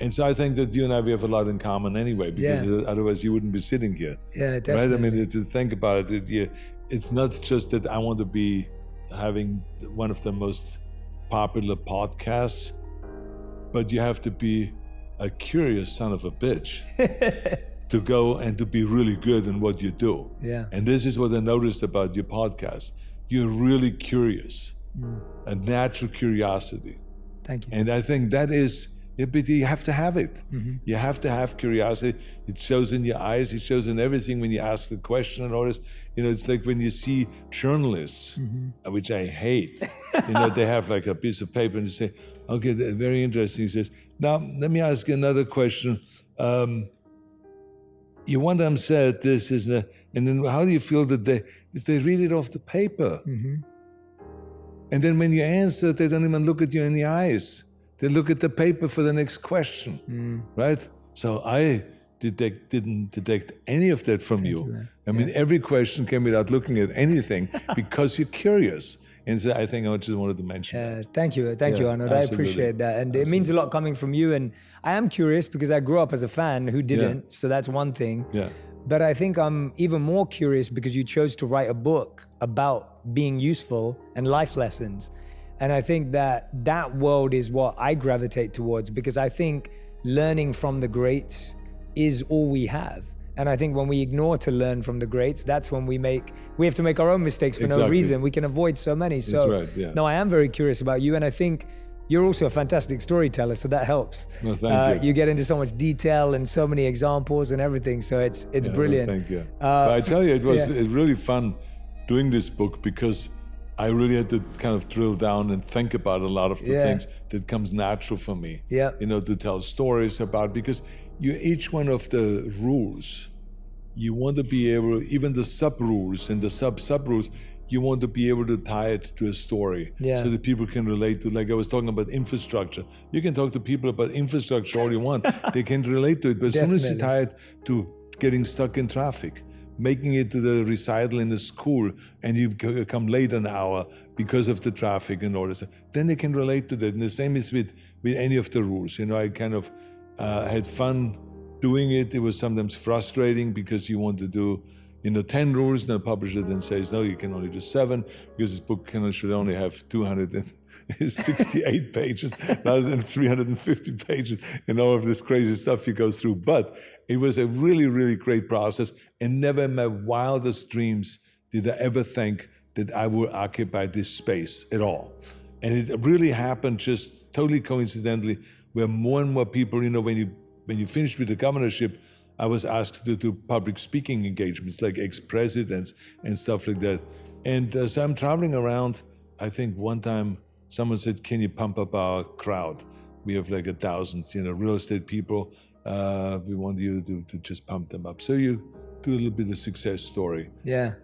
S1: And so I think that you and I, we have a lot in common anyway, because otherwise you wouldn't be sitting here.
S2: Yeah, definitely.
S1: Right? I mean, to think about it, it's not just that I want to be having one of the most popular podcasts, but you have to be a curious son of a bitch to go and to be really good in what you do.
S2: Yeah.
S1: And this is what I noticed about your podcast. You're really curious, a natural curiosity.
S2: Thank you.
S1: And I think that is, but you have to have it. You have to have curiosity. It shows in your eyes. It shows in everything when you ask the question and all this. It's like when you see journalists, which I hate. They have like a piece of paper and they say, "Okay, very interesting." He says, "Now let me ask you another question. You one time said this is and then how do you feel that they read it off the paper, and then when you answer, they don't even look at you in the eyes." They look at the paper for the next question, right? So I didn't detect any of that from you. I mean, every question came without looking at anything because you're curious. And so I think I just wanted to mention that.
S2: Thank you, Arnold. I appreciate that. And it means a lot coming from you. And I am curious because I grew up as a fan who didn't, so that's one thing.
S1: Yeah.
S2: But I think I'm even more curious because you chose to write a book about being useful and life lessons. And I think that world is what I gravitate towards, because I think learning from the greats is all we have. And I think when we ignore to learn from the greats, that's when we have to make our own mistakes for no reason. We can avoid so many. So
S1: that's right, yeah.
S2: No, I am very curious about you. And I think you're also a fantastic storyteller, so that helps.
S1: Well, thank you.
S2: You get into so much detail and so many examples and everything. So it's brilliant.
S1: Well, thank you. But I tell you, it was really fun doing this book, because I really had to kind of drill down and think about a lot of the things that comes natural for me.
S2: Yeah.
S1: To tell stories about, because each one of the rules, you want to be able, even the sub-rules and the sub-rules, you want to be able to tie it to a story so that people can relate to. Like I was talking about infrastructure. You can talk to people about infrastructure all you want. They can relate to it. But as soon as you tie it to getting stuck in traffic, making it to the recital in the school, and you come late an hour because of the traffic and all this, then they can relate to that. And the same is with any of the rules. I kind of had fun doing it. It was sometimes frustrating because you want to do 10 rules, and the publisher then says, no, you can only do 7, because this book should only have 268 pages rather than 350 pages, and all of this crazy stuff you go through. But it was a really, really great process, and never in my wildest dreams did I ever think that I would occupy this space at all. And it really happened just totally coincidentally, where more and more people, when you finish with the governorship, I was asked to do public speaking engagements, like ex-presidents and stuff like that. And so I'm traveling around. I think one time someone said, can you pump up our crowd? We have like 1,000, real estate people. We want you to just pump them up. So you do a little bit of success story.
S2: Yeah.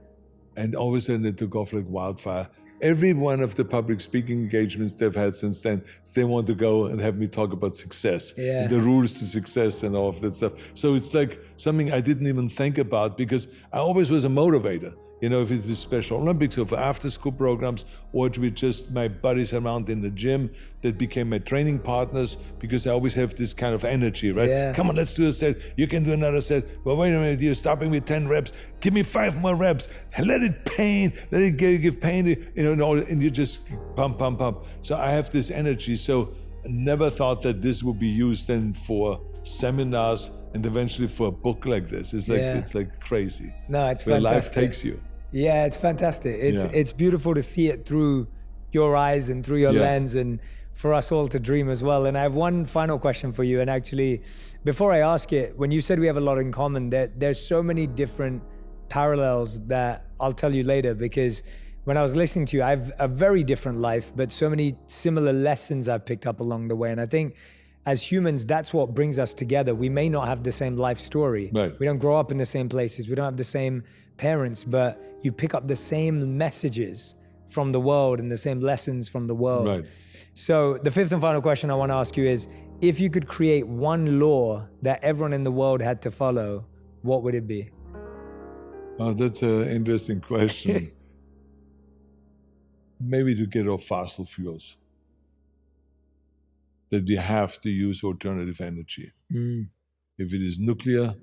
S1: And all of a sudden they took off like wildfire. Every one of the public speaking engagements they've had since then, they want to go and have me talk about success, and the rules to success and all of that stuff. So it's like something I didn't even think about because I always was a motivator. You know, if it's the Special Olympics or for after-school programs, or to be just my buddies around in the gym that became my training partners because I always have this kind of energy, right?
S2: Yeah.
S1: Come on, let's do a set. You can do another set. Well, wait a minute, you're stopping with 10 reps. Give me 5 more reps. Let it pain. Let it give pain. You know, and you just pump. So I have this energy. So I never thought that this would be used then for seminars and eventually for a book like this. It's like crazy.
S2: No, it's
S1: where
S2: fantastic.
S1: Life takes you.
S2: Yeah, it's fantastic. It's beautiful to see it through your eyes and through your lens, and for us all to dream as well. And I have one final question for you. And actually, before I ask it, when you said we have a lot in common, there's so many different parallels that I'll tell you later, because when I was listening to you, I have a very different life, but so many similar lessons I've picked up along the way. And I think as humans, that's what brings us together. We may not have the same life story.
S1: Right.
S2: We don't grow up in the same places. We don't have the same parents, but you pick up the same messages from the world and the same lessons from the world.
S1: Right.
S2: So the fifth and final question I want to ask you is, if you could create one law that everyone in the world had to follow, what would it be?
S1: Oh, that's an interesting question. Maybe to get off fossil fuels. That we have to use alternative energy. If it is nuclear,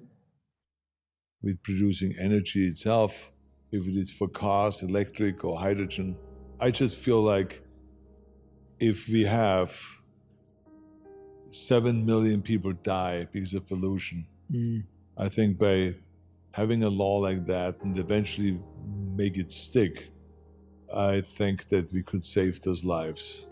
S1: with producing energy itself, if it is for cars, electric or hydrogen, I just feel like if we have 7 million people die because of pollution, I think by having a law like that and eventually make it stick, I think that we could save those lives.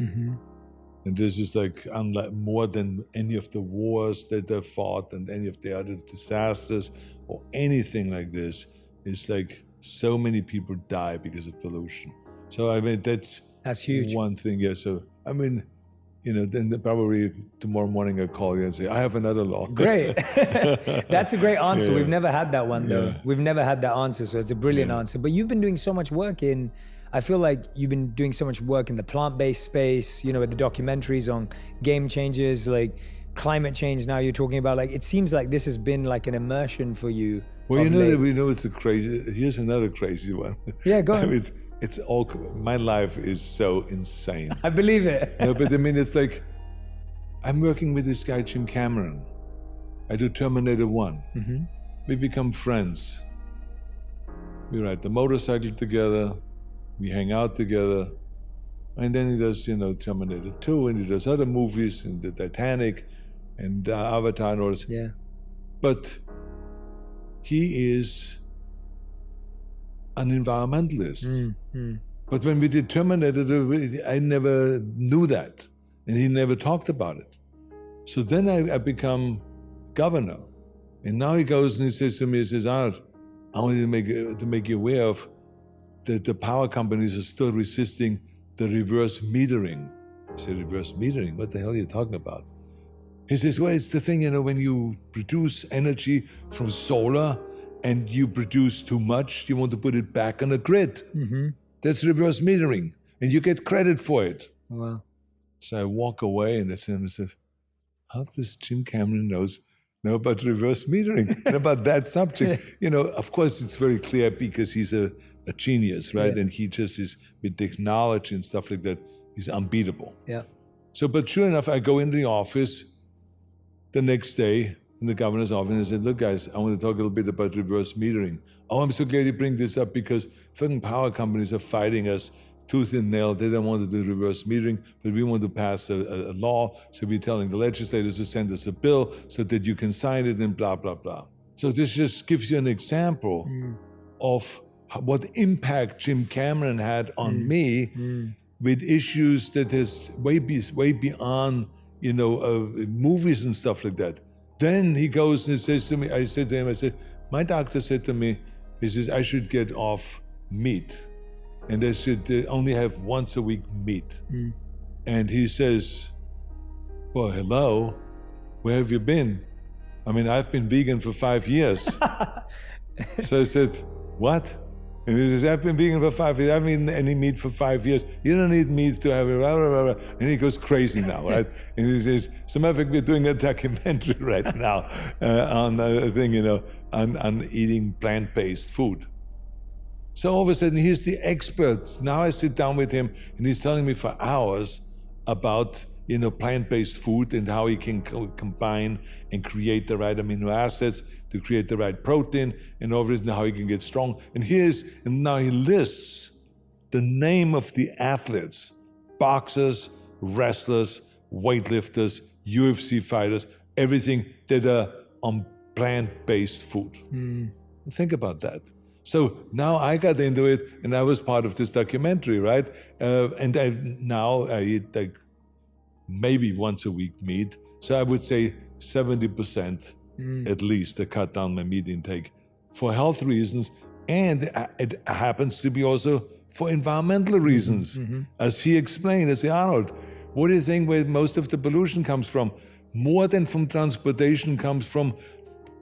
S1: And this is like unlike more than any of the wars that they've fought and any of the other disasters or anything like this. It's like so many people die because of pollution. So I mean, that's
S2: huge.
S1: One thing. Yeah. So I mean, you know, then probably tomorrow morning I call you and say, I have another law.
S2: Great. That's a great answer.
S1: Yeah.
S2: We've never had that one though.
S1: Yeah.
S2: We've never had that answer. So it's a brilliant answer. But you've been doing so much work I feel like you've been doing so much work in the plant-based space, you know, with the documentaries on game changers, like climate change now you're talking about. Like, it seems like this has been like an immersion for you.
S1: Well, you know, we know it's a crazy, here's another crazy one.
S2: Yeah, go on.
S1: I mean, it's all, my life is so insane.
S2: I believe it.
S1: No, but I mean, it's like, I'm working with this guy, Jim Cameron. I do Terminator 1. We become friends. We ride the motorcycle together. We hang out together. And then he does, you know, Terminator 2, and he does other movies, and the Titanic, and Avatar and all this.
S2: Yeah.
S1: But he is an environmentalist. But when we did Terminator, I never knew that, and he never talked about it. So then I become governor, and now he goes and he says to me, he says, Arnold, I want to make you aware of that the power companies are still resisting the reverse metering. I said, reverse metering? What the hell are you talking about? He says, well, it's the thing, you know, when you produce energy from solar and you produce too much, you want to put it back on the grid. That's reverse metering, and you get credit for it.
S2: Wow.
S1: So I walk away and I say to myself, how does Jim Cameron know about reverse metering and about that subject? You know, of course, it's very clear because he's a genius, right?
S2: Yeah.
S1: And he just is, with technology and stuff like that, he's unbeatable.
S2: Yeah.
S1: So, but sure enough, I go into the office the next day in the governor's office and I said, look, guys, I want to talk a little bit about reverse metering. Oh, I'm so glad you bring this up because fucking power companies are fighting us tooth and nail. They don't want to do reverse metering, but we want to pass a law. So we're telling the legislators to send us a bill so that you can sign it and blah, blah, blah. So this just gives you an example of what impact Jim Cameron had on me with issues that is way beyond, you know, movies and stuff like that. Then he goes and says to me, I said to him, I said, my doctor said to me, he says, I should get off meat. And they should only have once a week meat. And he says, well, hello, where have you been? I mean, I've been vegan for 5 years. So I said, what? And he says, I've been vegan for 5 years. I haven't eaten any meat for 5 years. You don't eat meat to have it, blah, blah, blah, blah. And he goes crazy now, right? And he says, as a matter of fact, we're doing a documentary right now on a thing, on eating plant-based food. So all of a sudden, he's the expert. Now I sit down with him, and he's telling me for hours about plant-based food and how he can combine and create the right amino acids to create the right protein, and obviously how he can get strong. And now he lists the name of the athletes, boxers, wrestlers, weightlifters, UFC fighters, everything that are on plant-based food. Think about that. So now I got into it, and I was part of this documentary, right? And now I eat like maybe once a week meat. So I would say 70% at least to cut down my meat intake for health reasons. And it happens to be also for environmental reasons. As he explained, I say, Arnold, what do you think where most of the pollution comes from? More than from transportation comes from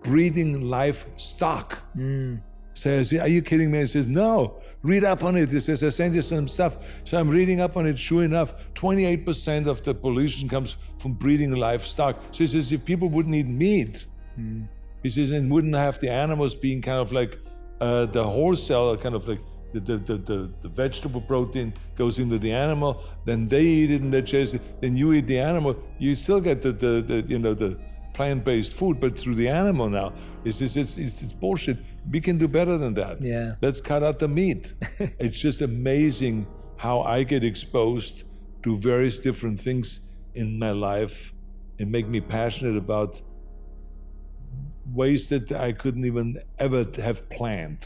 S1: breeding livestock. Says, are you kidding me? He says, no, read up on it. He says, I sent you some stuff. So I'm reading up on it. Sure enough, 28% of the pollution comes from breeding livestock. So he says, if people wouldn't eat meat, he says, and wouldn't have the animals being kind of like the wholesale, kind of like the vegetable protein goes into the animal, then they eat it and they chase it, then you eat the animal, you still get the plant-based food, but through the animal now. It's bullshit. We can do better than that.
S2: Yeah.
S1: Let's cut out the meat. It's just amazing how I get exposed to various different things in my life and make me passionate about ways that I couldn't even ever have planned.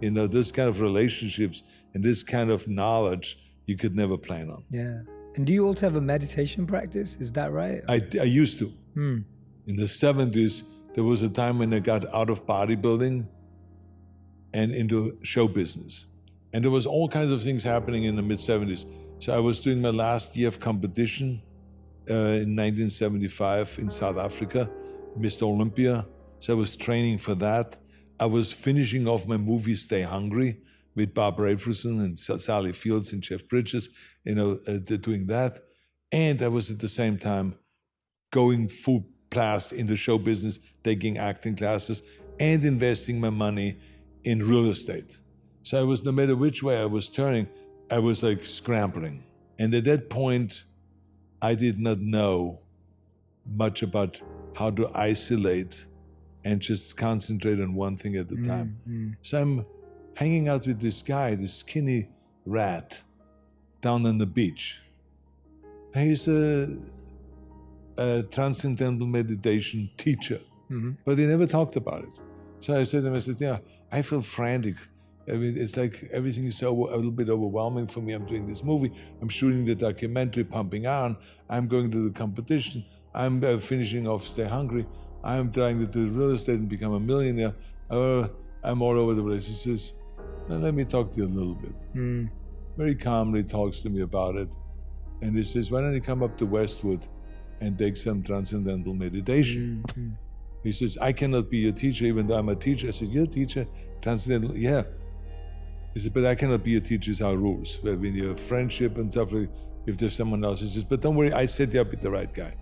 S1: This kind of relationships and this kind of knowledge you could never plan on.
S2: Yeah. And do you also have a meditation practice? Is that right?
S1: I used to. In the 70s, there was a time when I got out of bodybuilding and into show business. And there was all kinds of things happening in the mid-70s. So I was doing my last year of competition in 1975 in South Africa, Mr. Olympia. So I was training for that. I was finishing off my movie Stay Hungry with Barbara Averson and Sally Fields and Jeff Bridges, doing that. And I was at the same time going full blast in the show business, taking acting classes and investing my money in real estate. So I was, no matter which way I was turning, I was like scrambling. And at that point, I did not know much about how to isolate and just concentrate on one thing at a time. So I'm hanging out with this guy, this skinny rat, down on the beach. And he's a transcendental meditation teacher, but he never talked about it. So I said to him, I feel frantic. I mean, it's like everything is a little bit overwhelming for me. I'm doing this movie, I'm shooting the documentary, pumping on, I'm going to the competition, I'm finishing off Stay Hungry, I'm trying to do real estate and become a millionaire. I'm all over the place. He says, let me talk to you a little bit. Very calmly talks to me about it. And he says, why don't you come up to Westwood and take some transcendental meditation? He says, I cannot be your teacher, even though I'm a teacher. I said, you're a teacher? Transcendental? Yeah. He said, but I cannot be your teacher, it's our rules. When you have friendship and stuff, if there's someone else, he says, but don't worry, I set you up with the right guy.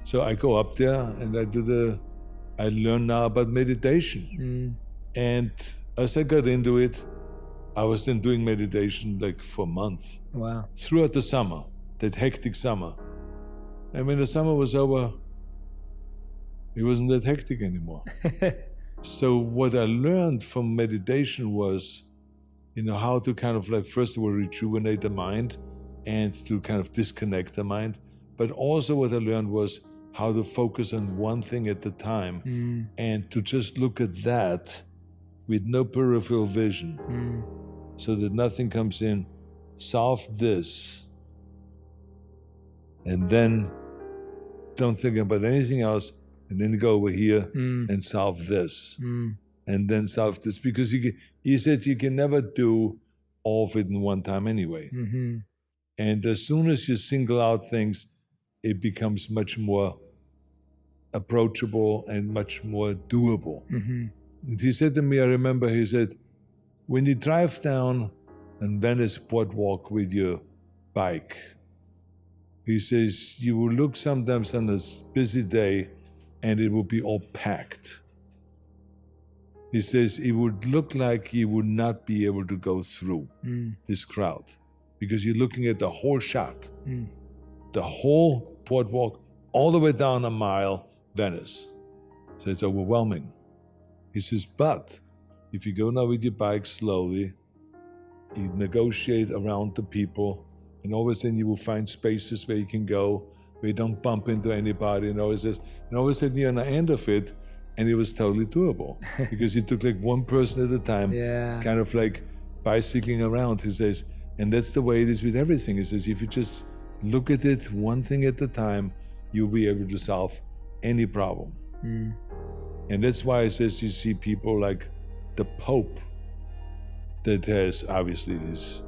S1: So I go up there and I learn now about meditation. And as I got into it, I was then doing meditation like for months.
S2: Wow.
S1: Throughout the summer, that hectic summer. And when the summer was over, it wasn't that hectic anymore. So what I learned from meditation was, how to kind of like, first of all, rejuvenate the mind and to kind of disconnect the mind. But also what I learned was how to focus on one thing at a time and to just look at that with no peripheral vision so that nothing comes in, solve this, and then don't think about anything else, and then go over here and solve this, and then solve this. Because he said you can never do all of it in one time anyway. And as soon as you single out things, it becomes much more approachable and much more doable. He said to me, I remember, he said, when you drive down on Venice boardwalk with your bike, he says, you will look sometimes on a busy day and it will be all packed. He says it would look like you would not be able to go through this crowd because you're looking at the whole shot, the whole boardwalk, all the way down a mile, Venice. So it's overwhelming. He says, but if you go now with your bike slowly, you negotiate around the people, and all of a sudden you will find spaces where you can go, where you don't bump into anybody, and all of a sudden you're on the end of it, and it was totally doable because you took like one person at a time, kind of like bicycling around. He says, and that's the way it is with everything. He says, if you just look at it one thing at a time, you'll be able to solve any problem. And that's why he says you see people like the Pope that has obviously his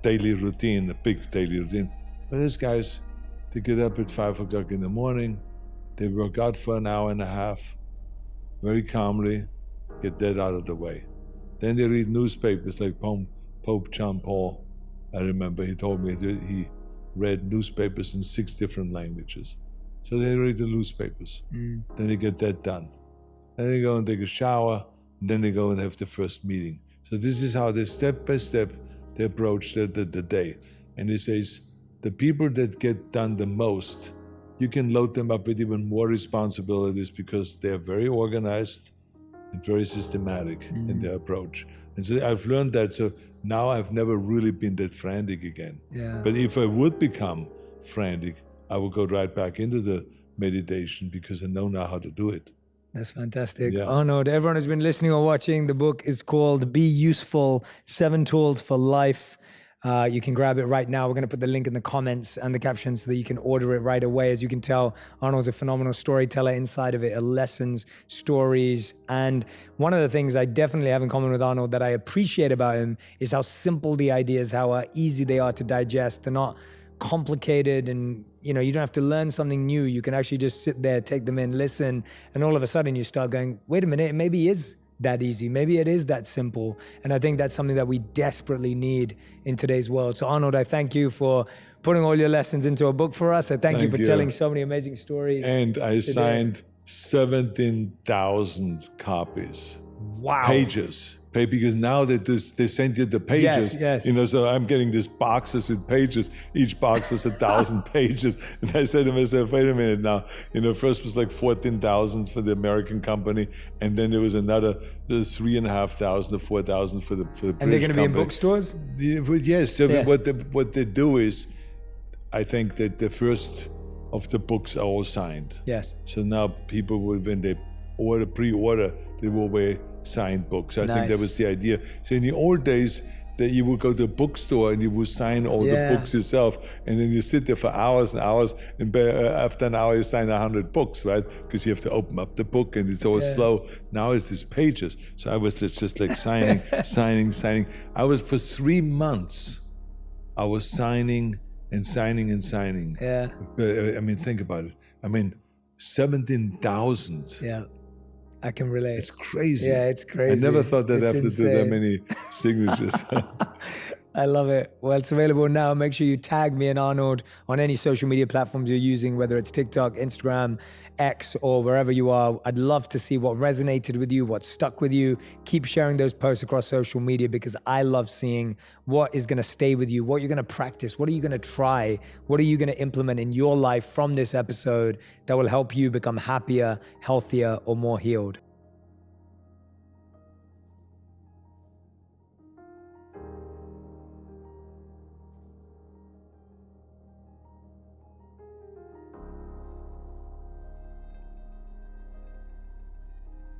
S1: daily routine, a big daily routine. But these guys, they get up at 5 o'clock in the morning, they work out for an hour and a half, very calmly, get that out of the way. Then they read newspapers like Pope John Paul. I remember he told me that he read newspapers in 6 different languages. So they read the newspapers. Then they get that done. Then they go and take a shower, and then they go and have the first meeting. So this is how they step by step, they approach the day. And he says, the people that get done the most, you can load them up with even more responsibilities because they're very organized and very systematic in their approach. And so I've learned that. So now I've never really been that frantic again. But if I would become frantic, I will go right back into the meditation because I know now how to do it.
S2: That's fantastic. Arnold, everyone who's been listening or watching, the book is called Be Useful, 7 Tools for Life. You can grab it right now. We're going to put the link in the comments and the captions so that you can order it right away. As you can tell, Arnold's a phenomenal storyteller. Inside of it are lessons, stories. And one of the things I definitely have in common with Arnold that I appreciate about him is how simple the ideas, how easy they are to digest. They're not complicated, and you don't have to learn something new. You can actually just sit there, take them in, listen, and all of a sudden you start going, wait a minute, it maybe is that easy. Maybe it is that simple. And I think that's something that we desperately need in today's world. So Arnold, I thank you for putting all your lessons into a book for us. I thank you for telling so many amazing stories.
S1: And I signed 17,000 copies.
S2: Wow.
S1: Pages. Because now they send you the pages.
S2: Yes.
S1: So I'm getting these boxes with pages. Each box was 1,000 pages. And I said to myself, wait a minute now. First was like 14,000 for the American company. And then there was another 3,500 or 4,000 for the British company.
S2: And they're going to be in bookstores?
S1: Yes. So what they do is, I think that the first of the books are all signed.
S2: Yes.
S1: So now people will, when they pre-order, they will wear signed books. I think that was the idea. So in the old days, that you would go to a bookstore and you would sign all the books yourself, and then you sit there for hours and hours, and after an hour you sign 100 books, right? Because you have to open up the book and it's always slow. Now it's just pages. So I was just like signing, signing. I was, for 3 months, I was signing and signing and signing.
S2: Yeah.
S1: I mean, think about it. 17,000.
S2: Yeah. I can relate.
S1: It's crazy.
S2: Yeah, it's crazy.
S1: I never thought that I'd have to do that
S2: insane.
S1: many signatures.
S2: I love it. Well, it's available now. Make sure you tag me and Arnold on any social media platforms you're using, whether it's TikTok, Instagram, X, or wherever you are. I'd love to see what resonated with you, what stuck with you. Keep sharing those posts across social media because I love seeing what is going to stay with you, what you're going to practice, what are you going to try, what are you going to implement in your life from this episode that will help you become happier, healthier, or more healed.